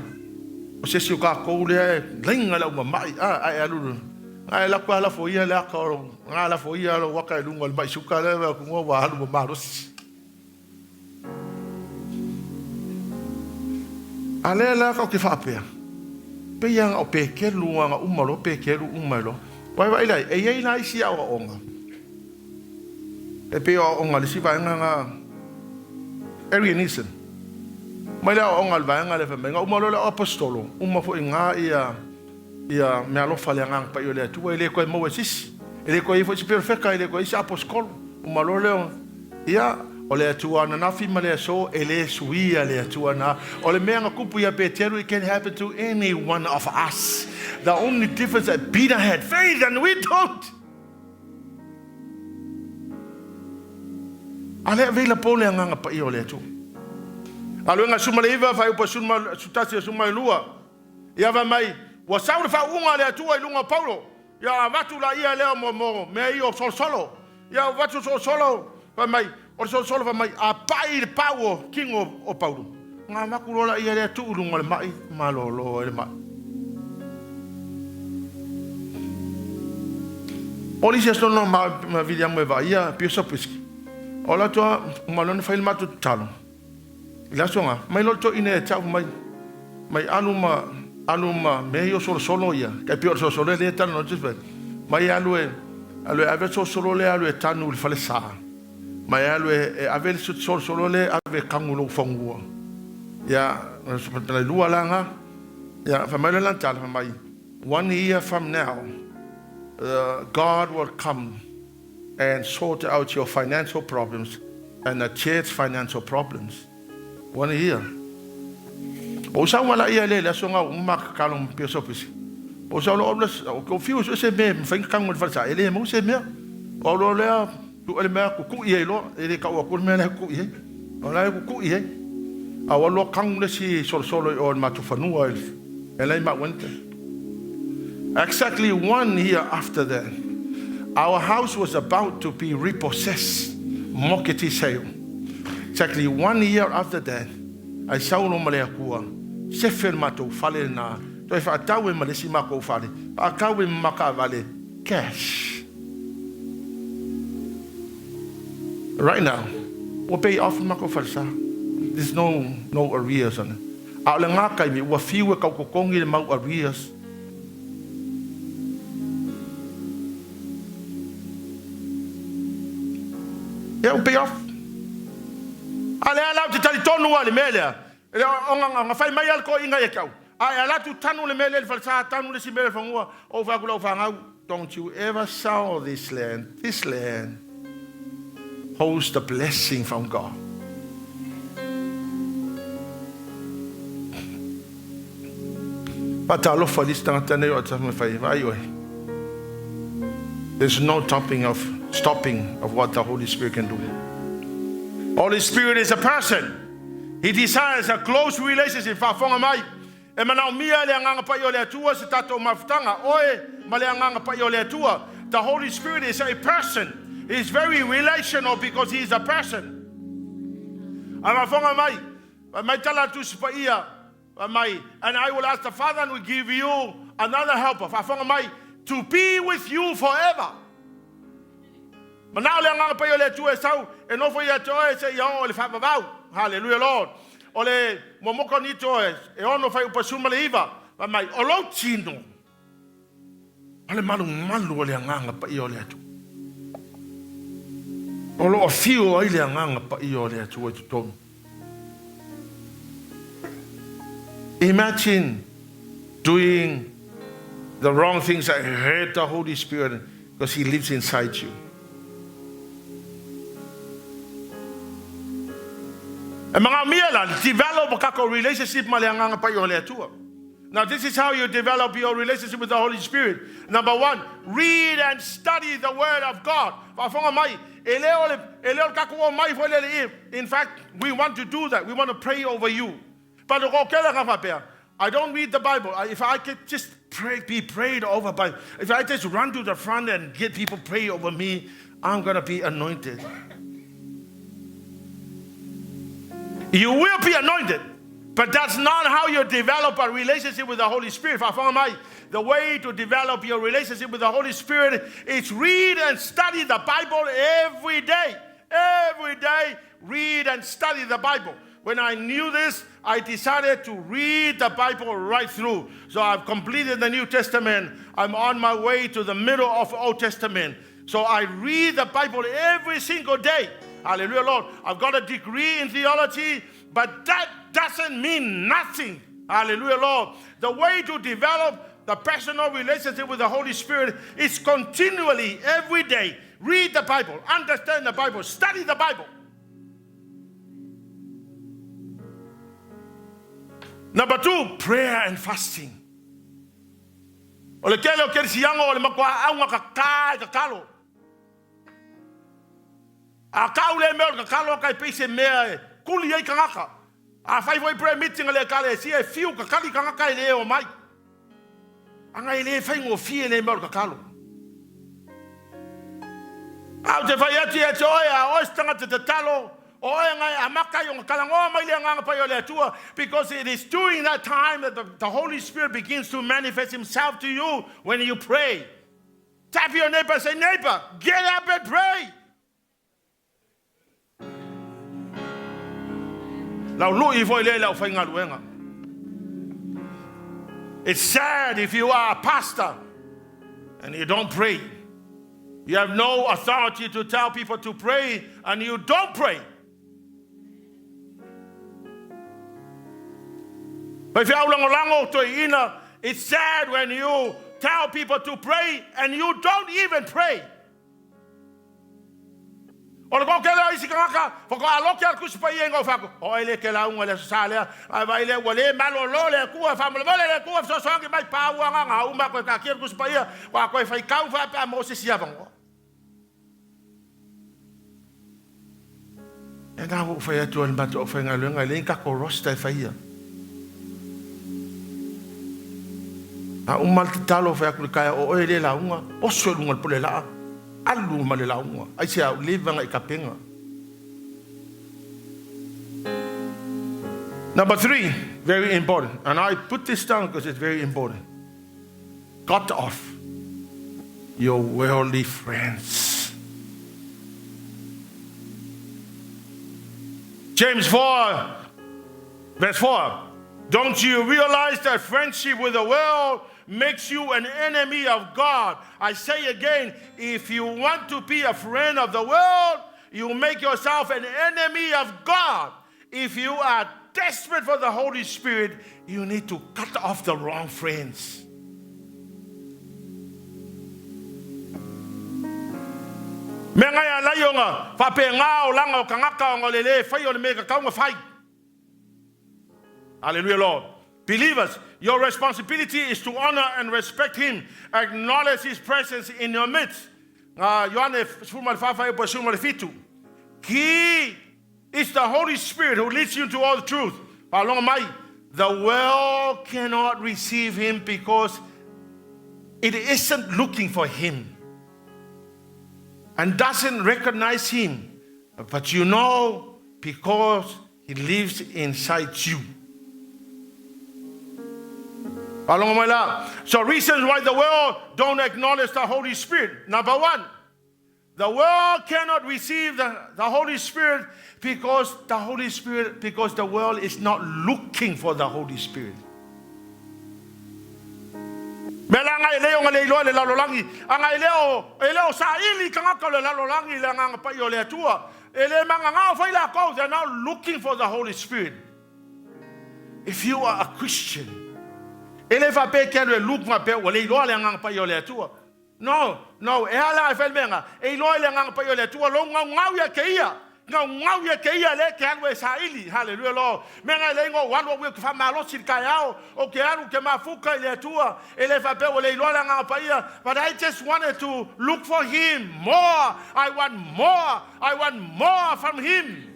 O se si ka ko le lenga la mai ai alu. Ai la kwa la fo ia la ka nga la fo ia lo waka lu ngol mai suka le ko ngo wa halu ma ros. Ale la ka ke fa pe. Pe yang o pe ke lu nga umalo pe ke lu umalo. Wai lai e ia lai si a onga. E pe o onga le si va nga Arianism. Mai la o ngal vanga le fa menga o malo le apostolo, uma fo inga ia me alo fale ngang pa yo le tu ele ko mo sis. Ele ko ifo perfecta ele ko isa apostolo, uma lo le ia o le atua na nafi ma le so ele suia le atua na o le mea kupu ia Peteru. It can happen to any one of us. The only difference that Peter had faith and we don't. Ale vela pole nganga pa io le atua. Alo nga suma le iva fa upa suma sutasi suma lua. Ia va mai wa saure fa unga le atua I lunga Paulo. Ia vatu la ia leo mo me io solo. Ia vatu solo va mai o solo va mai a pai le pau king o Paulo. Nga makurola ia le tu lunga le mai malolo le mai. Polisi sto no ma vediamo va ia più peschi. Ola tua malone fa il matu talo. La songa mai lo to ine tau mai anuma me io solo ia. Che più solo le tano non ci fai. Mai alue ave solo le alue tanu il fale sa. Mai alue ave solo le ave kangulo fongua. Ya la lua langa. Ya fa mai la tala fa mai. 1 year from now God will come and sort out your financial problems and the church financial problems. 1 year. O sa wala ia le so nga umak kalong piso pisi. O sa lo obles o confuse se me fin kang mo falsa ele mo se me. O lo le tu ele me ku ie lo ele ka o ku me le ku ie. O la ku ie. A lo kang le si solo o ma tu fanua ele ma wente. Exactly 1 year after that, our house was about to be repossessed. Moketi sale. Exactly 1 year after that, I saw no male akua. Sefer mato fale na. To if I tell him malesi mako fale. I tell him maka vale cash. Right now, we pay off mako falsa. There's no arrears on it. Aule ngaka mi wa fiwe ka kokongi le mau arrears. Yeah, we pay off. Ale ala tu tali tonu wale mele. Ele onga fai mai alko inga ye kau. Ai ala tu tanu le mele le falsa tanu le simele fangua o fa kula fa ngau. Don't you ever sell this land. This land holds the blessing from God. Patalo fa this tangata o tsamu fai vai oi. There's no stopping of what the Holy Spirit can do. Holy Spirit is a person. He desires a close relationship. Fafonga mai. E mana mia le nganga pa yo le tua se tato maftanga. Oe ma le nganga pa yo le tua. The Holy Spirit is a person. He's very relational because he is a person. Ama fonga mai tala tu pa ia mai, and I will ask the Father and will give you another helper. Fafonga mai to be with you forever. Mana le nganga pa yo le tua sau e no foi atoe se yo le fa bau. Hallelujah, Lord. Ole momoko ni toe e ono fai upasuma le iva. Mai o lo tino. Ale malu ole nganga pa yo le atu. O lo fio ai le nganga pa yo le atu tu ton. Imagine doing the wrong things that hurt the Holy Spirit because he lives inside you. Develop a relationship. Now this is how you develop your relationship with the Holy Spirit. Number 1, read and study the Word of God. In fact, we want to do that. We want to pray over you. But I don't read the Bible. If I could just be prayed over by, if I just run to the front and get people pray over me, I'm going to be anointed. You will be anointed, but that's not how you develop a relationship with the Holy Spirit. The way to develop your relationship with the Holy Spirit is read and study the Bible every day. Every day, read and study the Bible. When I knew this, I decided to read the Bible right through. So I've completed the New Testament. I'm on my way to the middle of the Old Testament. So I read the Bible every single day. Hallelujah, Lord. I've got a degree in theology, but that doesn't mean nothing. Hallelujah, Lord. The way to develop the personal relationship with the Holy Spirit is continually, every day, read the Bible, understand the Bible, study the Bible. Number 2, prayer and fasting. Ole kele o kele sianga ole makwa aunga kakai kakalo. A kaule mel kakalo kai pese mea kuli ai kangaka. A fai foi prayer meeting ole kale si e fiu kakali kangaka ile o mai. Anga ile fai ngo fie le mel kakalo. Au te fai ati e toia o stanga te talo. Because it is during that time that the Holy Spirit begins to manifest himself to you when you pray. Tap your neighbor and say, neighbor, get up and pray. It's sad if you are a pastor and you don't pray. You have no authority to tell people to pray and you don't pray. But it's sad when you tell people to pray and you don't even pray. A umal talo fa ku kai o ele la unga o so lunga pole la alu male la unga ai se livanga I kapenga. Number 3, very important, and I put this down because it's very important. Cut off your worldly friends. James 4 verse 4. Don't you realize that friendship with the world makes you an enemy of God? I say again, if you want to be a friend of the world, you make yourself an enemy of God. If you are desperate for the Holy Spirit, you need to cut off the wrong friends. Hallelujah, Lord. Believers, your responsibility is to honor and respect him. Acknowledge his presence in your midst. He is the Holy Spirit who leads you to all the truth. The world cannot receive him because it isn't looking for him and doesn't recognize him. But you know, because he lives inside you. So reasons why the world don't acknowledge the Holy Spirit. Number 1, the world cannot receive the Holy Spirit because the world is not looking for the Holy Spirit. They're not looking for the Holy Spirit. If you are a Christian, no, hallelujah, Lord. But I just wanted to look for him more. I want more from him.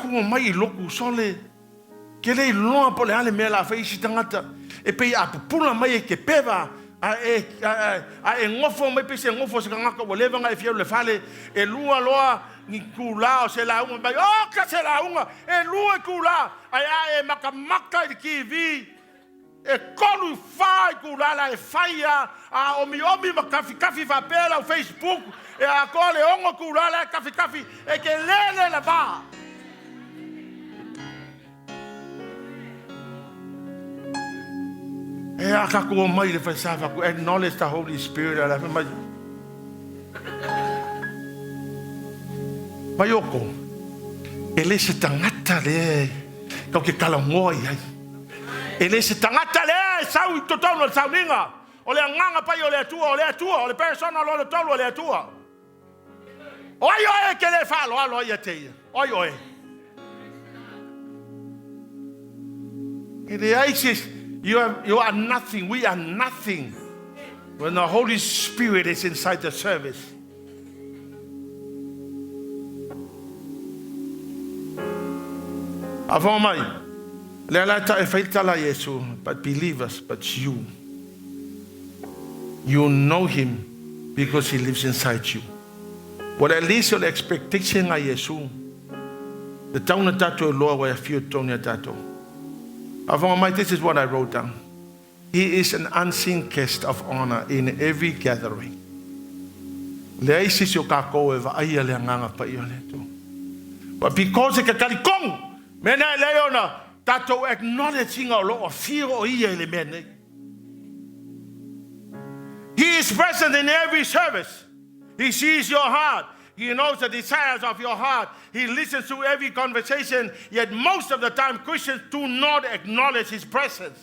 Mai loku sole kele loa pole ale mela fa isi tangata e pe a pula mai ke peva a ngofo mai pe se ngofo se ngaka wo leva ngai fiele fale e lua loa ni kula o se la unga mai o ka se la unga e lua kula ai makamaka ki vi e kolu fai kula la e faia a omi makafi fa pela o Facebook e a kole ongo kula la kafi e ke lele la ba. Acknowledge the Holy Spirit. Mayoko, ele se tangata le, kau ke kalangoa ai. Ele se tangata le, sau I totono le sauninga. O le nganga pai o le atua, persona lo le tolu o le atua. Oi, ke le falo alo ia te. Oi. Ele says, you are nothing, we are nothing. When the Holy Spirit is inside the service. Avomai, le lata e faitala Yesu, but believers, but you know Him because He lives inside you. But at least your expectation of Yesu, the tauna tato loa wa fiu tonia tato. Avomai, this is what I wrote down. He is an unseen guest of honor in every gathering. Le isis yo kako eva aia le nganga pa io le to. But because e ka kalikong, mena leona tato acknowledging a lot of fear o ia le mene. He is present in every service. He sees your heart. He knows the desires of your heart. He listens to every conversation. Yet most of the time, Christians do not acknowledge His presence.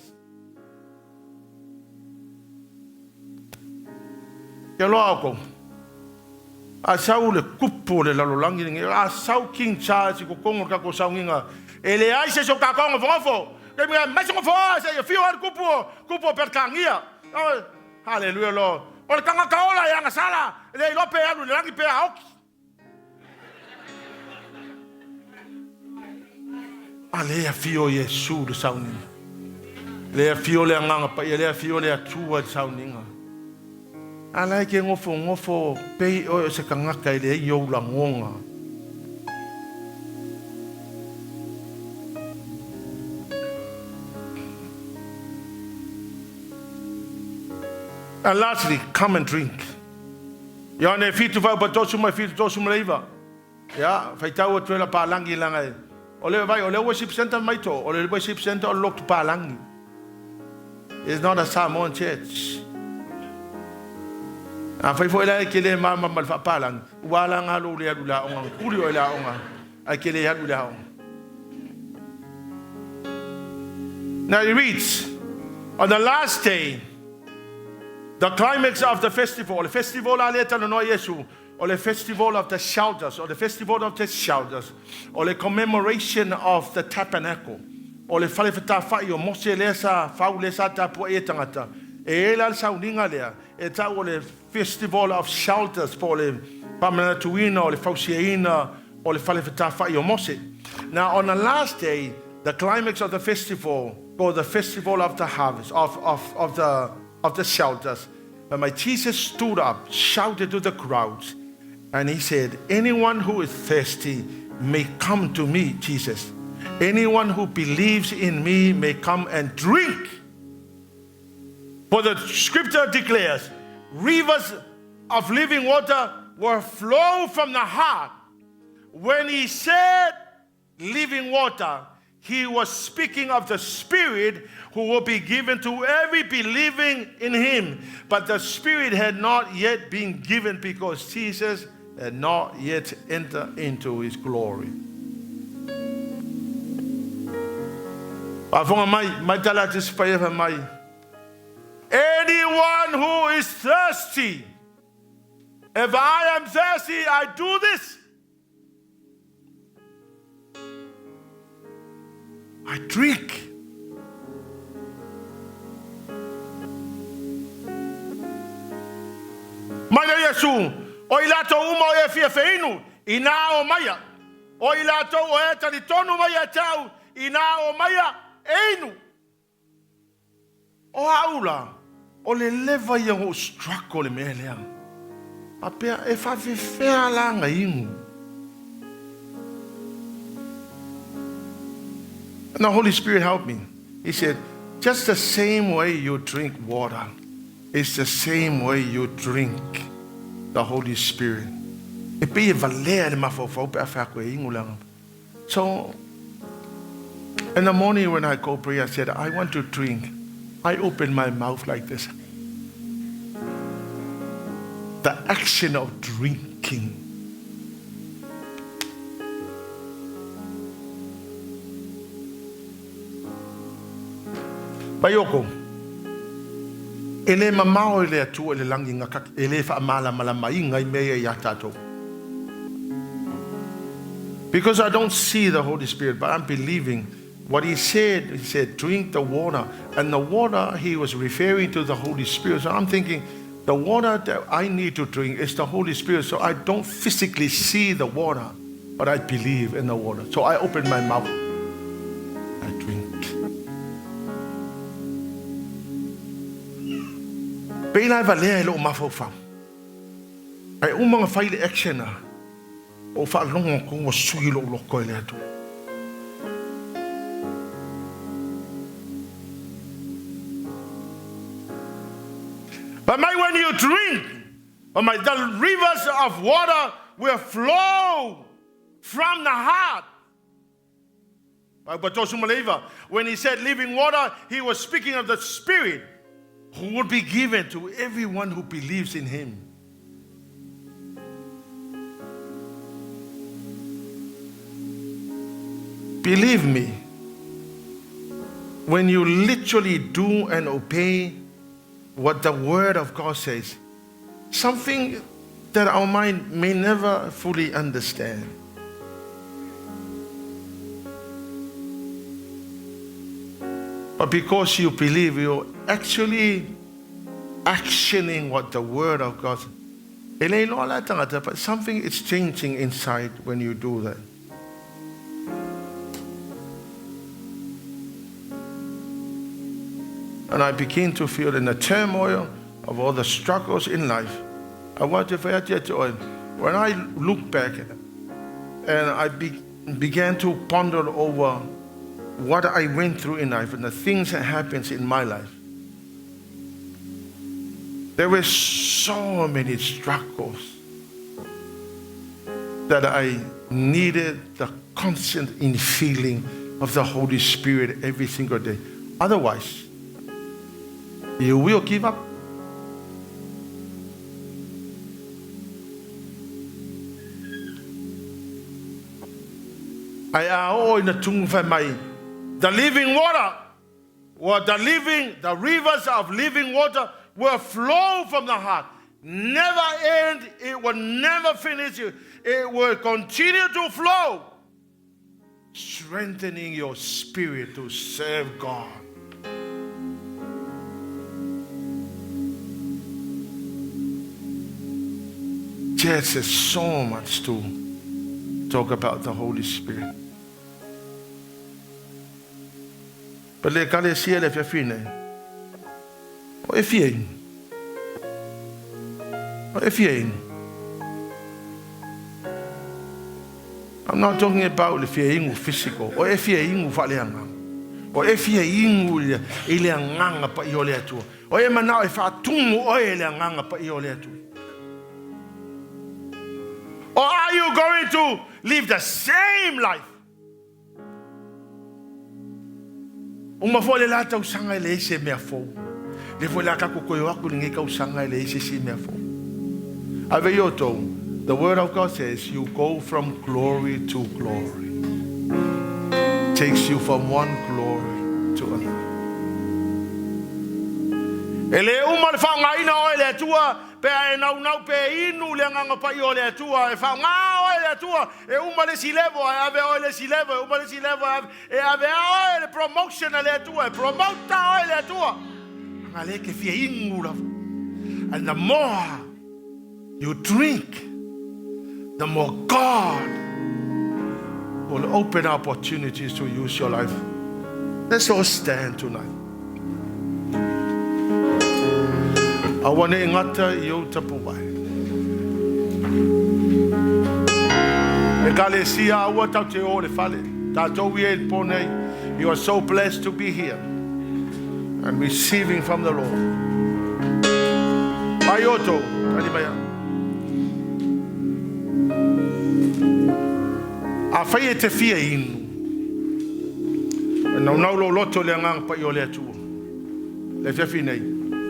Ke loa ko. A sau le kupo le lalolangi nge. A sau King Charles ko kongo ka ko sau nginga. Ele ai se so ka kongo fofo. Ke mi ma so fo se fio ar kupo per kangia. Halleluiah lo. O le kanga kaola ya ngasala. Le lope anu le langi pe aoki. Ale fio Yesu de sauni. Le fio le nganga pa le fio le atua de sauninga. Ala ke ngofo pe o se kanga kai le yo la ngonga. And lastly, come and drink. Ya ne fitu va ba tosu mai fitu tosu mleiva. Ya, fai tau tu la palangi langa. Ole vai ole worship center mai to, ole worship center look to palangi. It's not a Samoan church. A fai foi la ke le mama mal fa palang. Wala nga lo le adula onga. Uri o la onga. A ke le adula onga. Now it reads, on the last day, the climax of the festival aleta no Yesu, or the festival of the shelters, or the festival of the shelters, or the commemoration of the tabernacle, or the falifata faio mose lesa faulesa tapo etangata. Ela sauninga lea, eta o le festival of shelters for the pamanatuina, or the fausiaina, or the falifata faio mose. Now on the last day, the climax of the festival, or the festival of the harvest, of the shelters. But my Jesus stood up, shouted to the crowds, and He said, anyone who is thirsty may come to me, Jesus. Anyone who believes in me may come and drink. For the scripture declares, rivers of living water will flow from the heart. When He said living water, He was speaking of the Spirit who will be given to every believing in Him. But the Spirit had not yet been given because Jesus had not yet entered into His glory. Anyone who is thirsty, if I am thirsty, I do this. I drink. Maya Yesu, o ilato uma o EPHESIANS, ina o maya. O ilato o eta di tonu maya tau, ina o maya einu. O aula, o le leva ia o strako le melea. Apea e fa fefea langa ingu. And the Holy Spirit helped me. He said, just the same way you drink water, it's the same way you drink the Holy Spirit. So, in the morning when I go pray, I said, I want to drink. I open my mouth like this. The action of drinking. Payoko. Ele mamao ele atu ele langi ngaka ele fa mala mala mai ngai me ya tato. Because I don't see the Holy Spirit, but I'm believing what he said, drink the water. And the water, he was referring to the Holy Spirit. So I'm thinking, the water that I need to drink is the Holy Spirit. So I don't physically see the water, but I believe in the water. So I open my mouth. I drink. Pela valea lo mafofam. Ai umanga faile action na. O fa longo ko sui lo ko le atu. But when you drink, the rivers of water will flow from the heart. But when he said living water, he was speaking of the Spirit who would be given to everyone who believes in him. Believe me, when you literally do and obey what the Word of God says, something that our mind may never fully understand. But because you believe, you're actually actioning what the Word of God says. But something is changing inside when you do that. And I begin to feel in the turmoil of all the struggles in life. I want to when I look back and I began to ponder over what I went through in life and the things that happened in my life, there were so many struggles that I needed the constant infilling of the Holy Spirit every single day. Otherwise, you will give up. The living water, or the rivers of living water will flow from the heart. Never end, it will never finish. It will continue to flow, strengthening your spirit to serve God. Yes, there's so much to talk about the Holy Spirit. But le kale sia le fiafine. O efien. I'm not talking about the fiaingu physical. O efiaingu faleanga. O efiaingu ile nganga pa iole atu. O e mana e fa tungu o ile nganga pa iole atu. Or are you going to live the same life? Uma fole la tau sanga le se me fo. Le fole ka ko yo aku nge ka sanga le se me fo. Ave yoto, the word of God says you go from glory to glory. Takes you from one glory to another. Ele uma le fa ngaina o ele tua pe na una pe inu le nganga pa yo le tua e fa nga o le tua e uma le silevo ave o le silevo uma le silevo e ave o le promotion le tua promota o le tua ngale ke fie inu. And the more you drink, the more God will open opportunities to use your life. Let's all stand tonight. I want to ingata yo tapuai. Ekalesia awa tau o le fale. Tato wie pone. You are so blessed to be here and receiving from the Lord. Ayoto, alimaya. Afai te fia inu. No lo loto le ngang pa yo le tu. le fefi nei.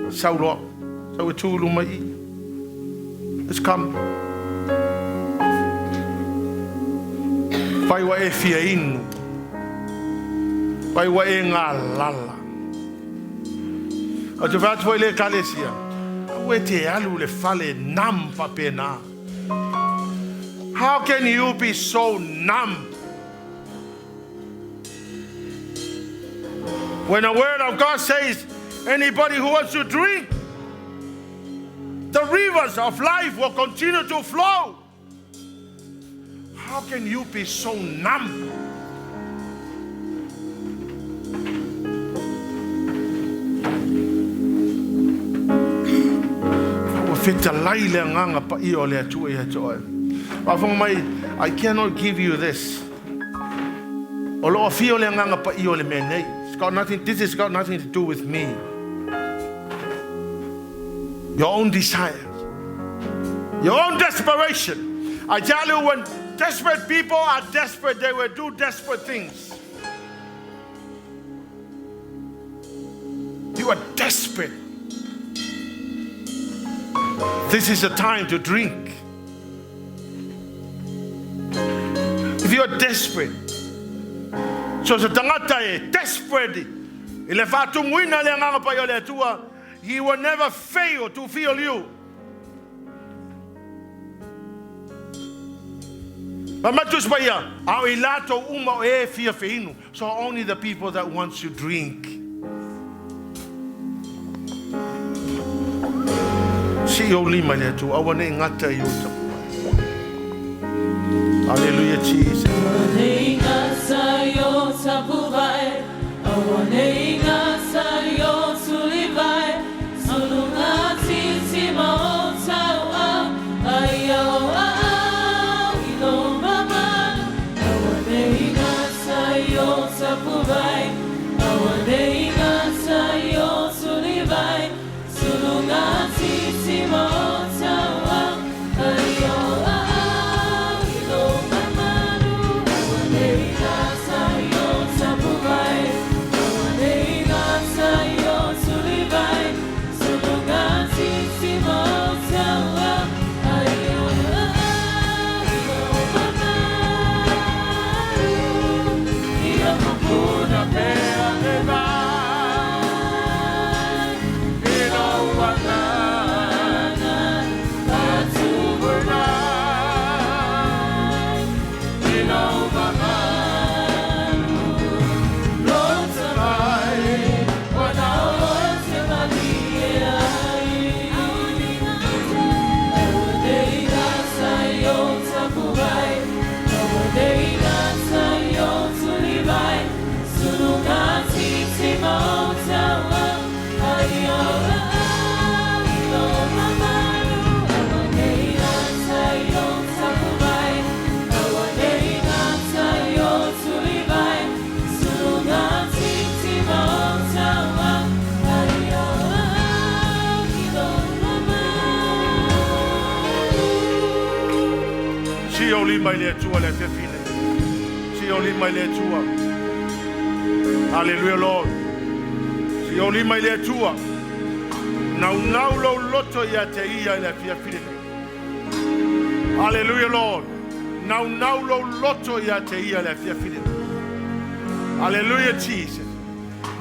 Saulo, sau e tūlu mai. Let's come. Pai wa e fia inu. Pai wa e ngā lala. O te whātua i le kalesia. Au e te alu le fale nam pa pena. How can you be so numb? When the word of God says, anybody who wants to drink, the rivers of life will continue to flow. How can you be so numb? I cannot give you this. It's got nothing, this has got nothing to do with me. Your own desires, your own desperation. I tell you, when desperate people are desperate, they will do desperate things. You are desperate. This is a time to drink. If you are desperate, so sa tangata e desperate, ele fatu muina le nganga pa yo le tua, he will never fail to feel you. Mamatus baya, au ilato uma e fia feinu. So only the people that want to drink. Si o lima le tu, awane ngata yo ta. Hallelujah, Jesus. Hallelujah, Lord. Si oli mai le tua. Nau lo loto ya te ia le fia fine. Hallelujah, Lord. Nau lo loto ya te ia le fia fine. Hallelujah, Jesus.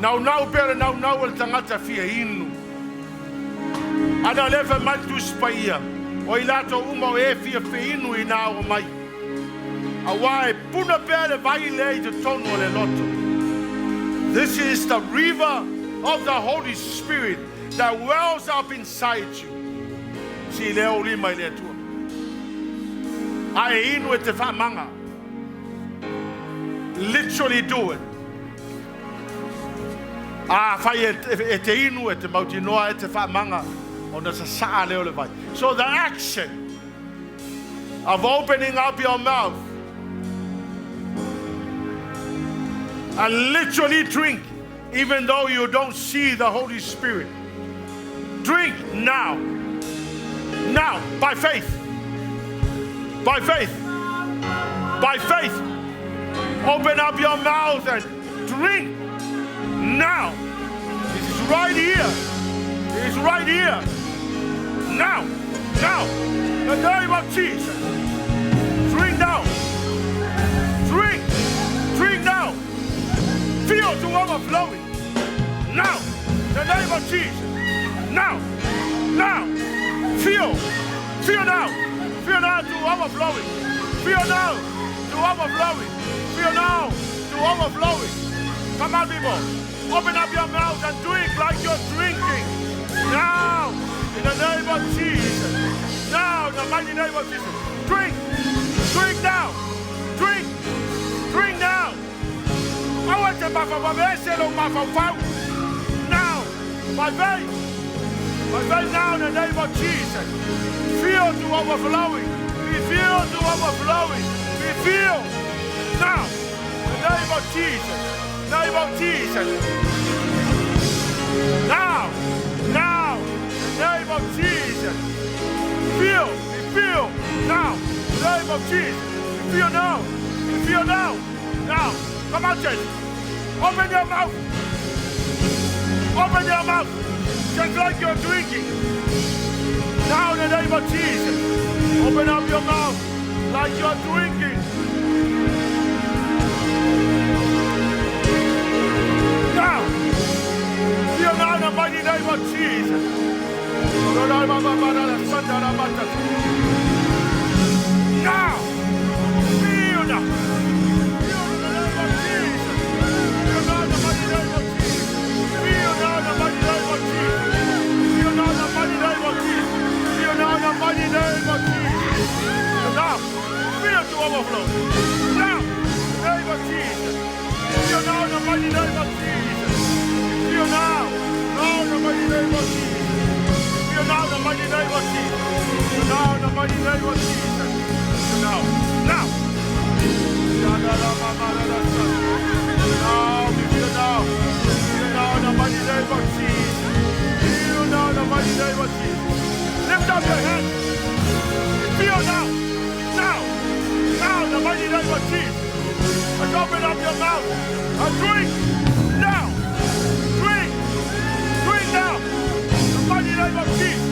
Nau pere nau el tangata fia inu. Ada leva mantu spaia. O ilato uma e fia inu ina o mai. Awai puna pere vai le te tono le loto. This is the river of the Holy Spirit that wells up inside you. Si leo lima ile tua. Ai inu e te whamanga. Literally do it. Fai e te inu e te mauti noa e te whamanga. Ona sa saa leo le vai. So the action of opening up your mouth and literally drink, even though you don't see the Holy Spirit. Drink now. Now, by faith. By faith. By faith. Open up your mouth and drink now. This is right here. He's right here. Now, in the name of Jesus. Drink now. Drink now. Feel to overflowing. Now, in the name of Jesus. Now. Feel now. Feel now to overflowing. Feel now to overflowing. Feel now to overflowing. Come on, people. Open up your mouth and drink like you're drinking. Now, in the name of Jesus. Now, in the mighty name of Jesus. Drink now. Drink now. I want to now, by faith now in the name of Jesus. Feel to overflowing. Be filled to overflowing. Be filled now in the name of Jesus. Name of Jesus. Now, in the name of Jesus. Feel, be filled now in the name of Jesus. Feel now. Feel now. Now, come on, church. Open your mouth. Open your mouth. Just like you're drinking. Now in the name of Jesus. Open up your mouth like you're drinking. Now. Feel now in the mighty name of Jesus. Now. Feel now. Mighty name of Jesus. Now, feel to overflow. Now, name of Jesus. Feel now in the mighty name of Jesus. Feel now in the mighty name of Jesus. Feel now in the mighty name of Jesus. Feel now in the mighty name of Jesus. Feel now. Now, we feel now. Feel now in the mighty name of Jesus. Feel now in the mighty name of Jesus. Lift up your hands. Feel now. Now, in the mighty name of Jesus. And open up your mouth and drink now. Drink now. In the mighty name of Jesus.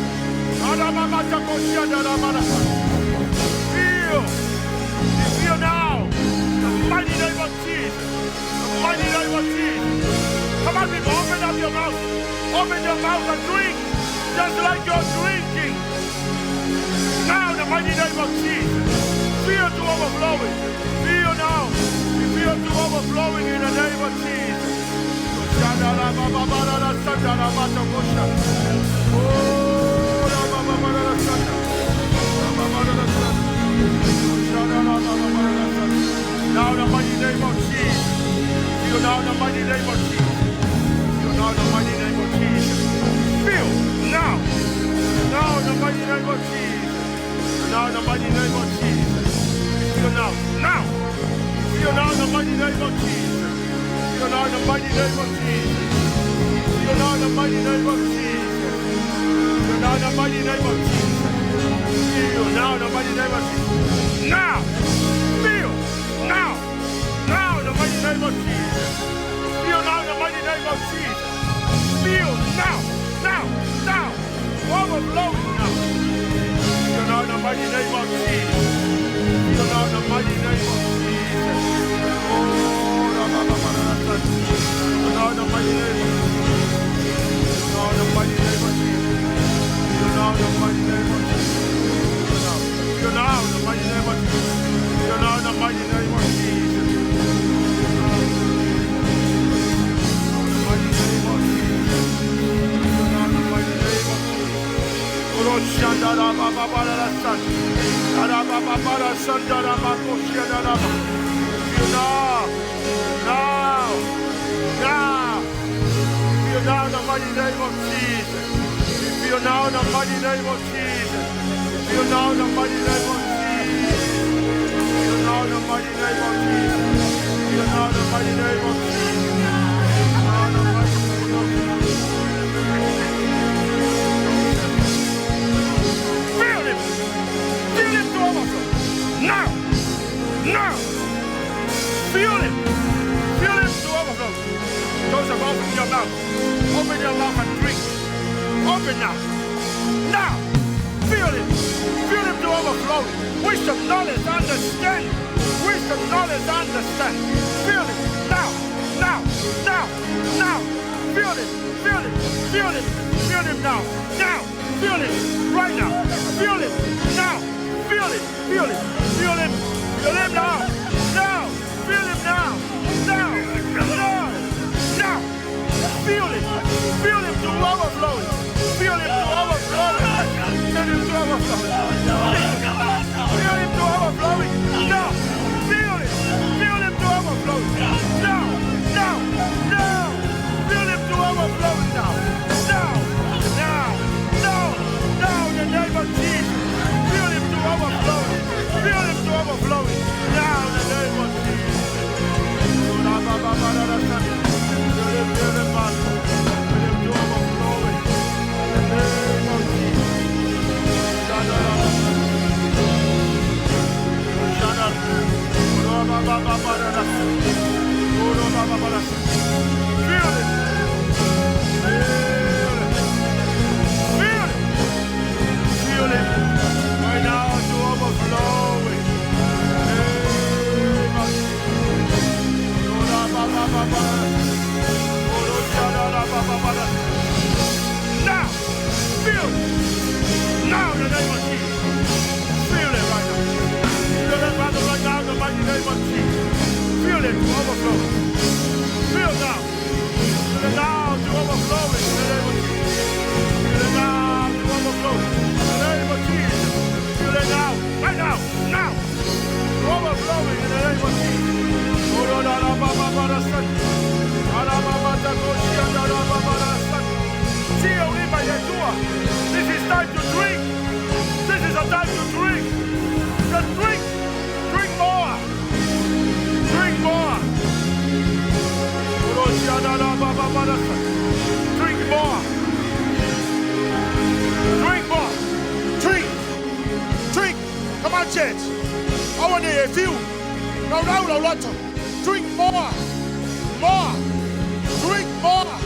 Feel now. In the mighty name of Jesus. The mighty name of Jesus. Come on, people, open up your mouth. Open your mouth and drink. Just like you're drinking. Now in the mighty name of Jesus. Feel to overflowing. Feel now. Feel to overflowing in the name of Jesus. Now in the mighty name of Jesus. Feel now in the mighty name of Jesus. Feel now in the mighty name of Jesus. Feel now in the mighty name of Jesus. Now in the mighty name of Jesus. Feel now. Feel now in the mighty name of Jesus. Feel now in the mighty name of Jesus. Feel now in the mighty name of Jesus. Feel now in the mighty name of Jesus. Feel now in the mighty name of Jesus. Now. Feel now in the mighty name of Jesus. Feel now in the mighty name of Jesus. Feel now. Overflowing now. Feel now in the mighty name of Jesus. Feel now in the mighty name of Jesus. Oh, feel now in the mighty name of Jesus. Feel now in the mighty name of Jesus. Feel now in the mighty name of Jesus. Feel now in the mighty name of Jesus. Feel now in the mighty name of Jesus. Now in the mighty name of Jesus. Feel now in the mighty name of Jesus. Feel now in the mighty name of Jesus. Feel now in the mighty name of Jesus. Feel now in the mighty name of Jesus. Now in the mighty name of Jesus. Feel him to overflow. Now. Feel him to overflow. Joseph, open your mouth. Open your mouth and drink. Open now. Now. Feel it. Feel him to overflow. Wisdom, knowledge, understand. Wisdom, knowledge, understand. Feel it. Now. Now. Now. Now. Feel it. Feel it. Feel it. Feel him now. Now. Feel it. Right now. Feel it. Now. Feel it. Feel it. Feel him. Feel him now. Now. Feel him now. Now. Now. Now. Feel it. Feel him to overflow. Feel him to overflow. Feel him to overflow. Feel him to overflow. Now. Feel it. Feel him to overflow. Now. Now. Now. Feel him to overflow now. Now. Now. Now. Now. In the name of Jesus. Feel him to overflow. Feel him to overflow. Now. In the name of Jesus. Feel it. Right now to overflowing. Now, feel it. Now, in the name of Jesus. Feel it right now. Feel it, Father, right now in the mighty name of Jesus. Feel it to overflow. Feel now. Feel it now to overflow in the name of Jesus. Feel it now to overflow in the name of Jesus. Feel it now, right now, now. Overflowing in the name of Jesus. This is time to drink. This is a time to drink. Just drink. Drink more. Drink more. Drink more. Drink more. Drink. Drink. Come on, church. I want to hear you. No. Drink more. More. Drink more.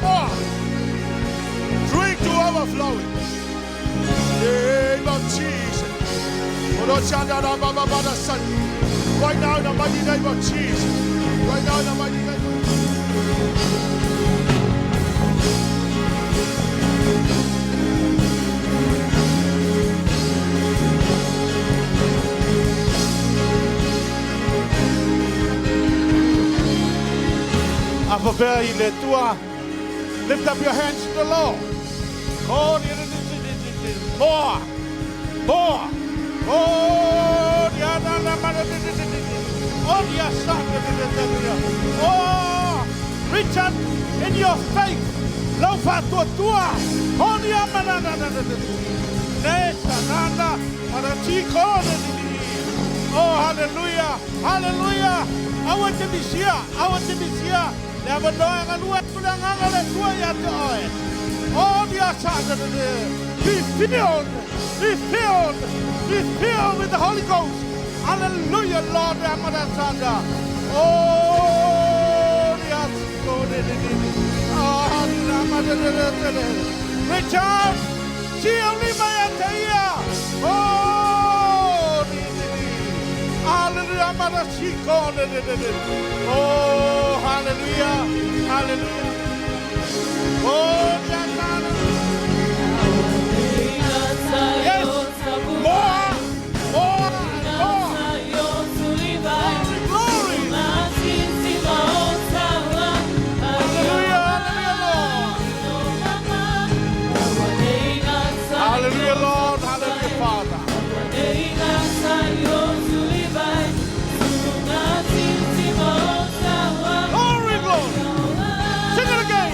More. Drink to overflowing. Name of Jesus. Right now in the mighty name of Jesus. Right now in the mighty name of Lift up your hands to the Lord. Oh, more. More. Oh, oh, reach out in your faith. Oh, hallelujah. Hallelujah. I want to be here. I want to be here. Never knowing and what to oh, be filled, be filled, be filled with the Holy Ghost. Hallelujah, Lord. Oh, yes. Reach out. Oh, hallelujah. Oh, hallelujah. Hallelujah. Oh, yes. More. More. More. Glory. Hallelujah, Lord. Hallelujah, Father. Glory, glory. Sing it again.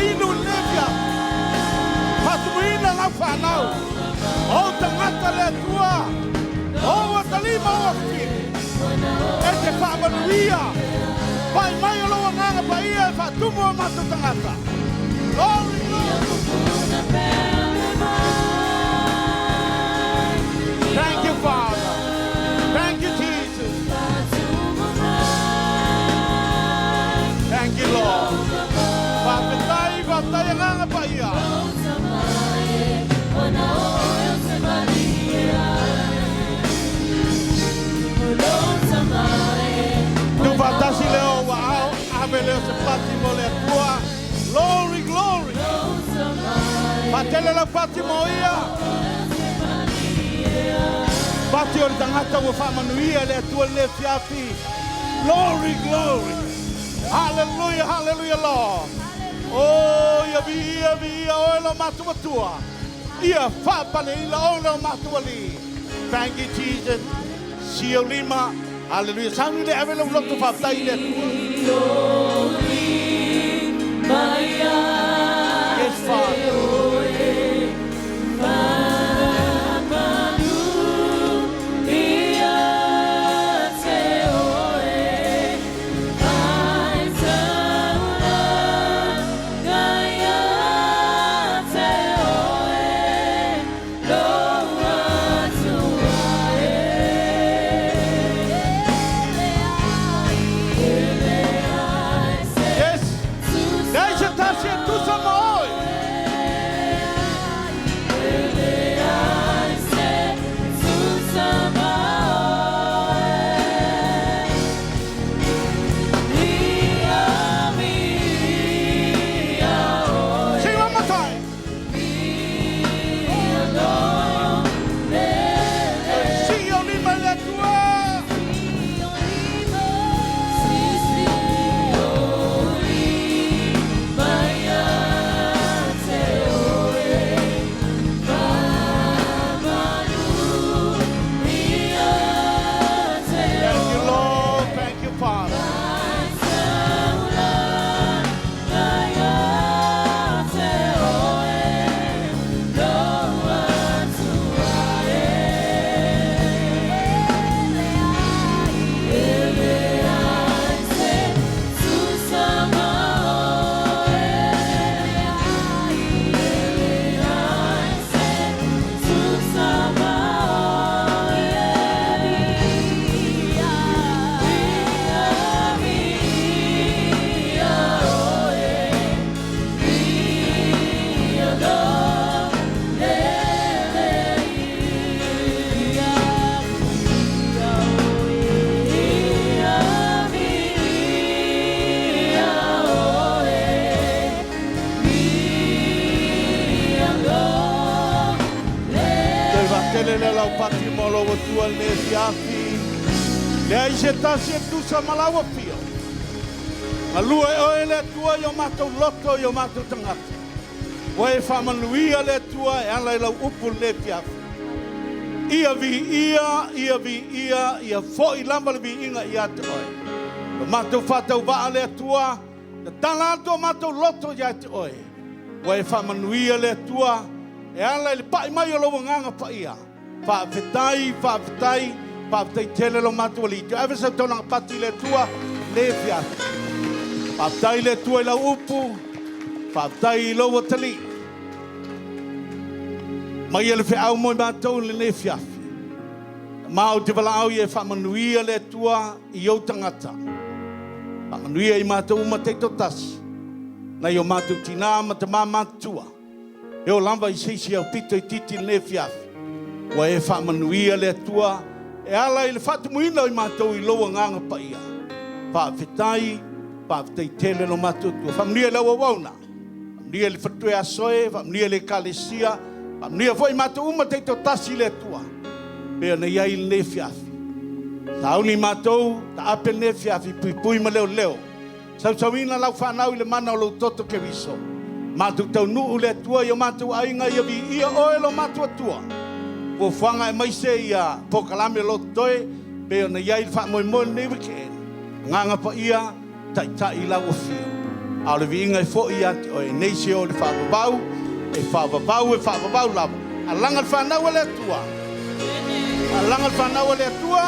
inu lefia. Patuina la whanau. O tangata le tua. O watalima o fili. E te whamanuia. Pai mai aloa nganga pa ia e whatumu o matu tangata. Glory, glory. Thank you, Father. Thank you, Jesus. Thank you, Lord. Whapetai nganga pa ia. Tu batasi leo wa ao ave leo se pati mo le tua. Glory, glory. Patele la pati mo ia. Pati o tangata wa whamanuia le tua le fiafi. Glory, glory. Hallelujah, hallelujah, Lord. Oh, ia vi, o lo matua tua. Ia whapane ila o lo matua li. Thank you, Jesus. Sio lima. Hallelujah. Sami le ave lo loto whapai le tua. Yes, Father. Lei se tasi e tusa malawa pio. Malua e oe le tua yo matou loto yo matou tangata. Wa e whamanuia le tua e ala i lau upu le piafi. Ia fo i lamba le vi inga i ate oe. Matou whatau waa le tua. Na talato matou loto i ate oe. Wa e whamanuia le tua e ala i le pai mai o lau nganga pa ia. Whawhetai. Paptai tele lo matua li. Ave sa tona pati le tua le fia. Paptai le tua la upu. Paptai lo watali. Mai ele fe au mo matou le fia. Mau te vala au ye fa manuia le tua I o tangata. Fa manuia I matou ma te totas. Na yo matou tina ma te mama tua. E o lamba I seisi au pito I titi le fia. Wa e fa manuia le tua e ala I le fatu muina I matou I loa nganga pa ia. Pa fitai, pa fitai tele no matou tua. Familia le wawauna. Familia le fatu e asoe, familia le kalesia. Familia foi matou uma te tasi le tua. Pea na iai le fiafi. Tauni matou, ta ape le fiafi, pui ma leo. Sauina lau whanau I le mana o lau toto ke viso. Matou tau nuu le tua, yo matou ainga ia vi ia oelo matou tua. O whanga e mai se ia pokalame lo toe, peo na iai wha moi moi ne wikeen. Nganga pa ia, tai lau o fio. A le vinga fo ia o e nei se o le whakabau, e whakabau lava. A langa le whanau le atua. A langa le whanau le atua,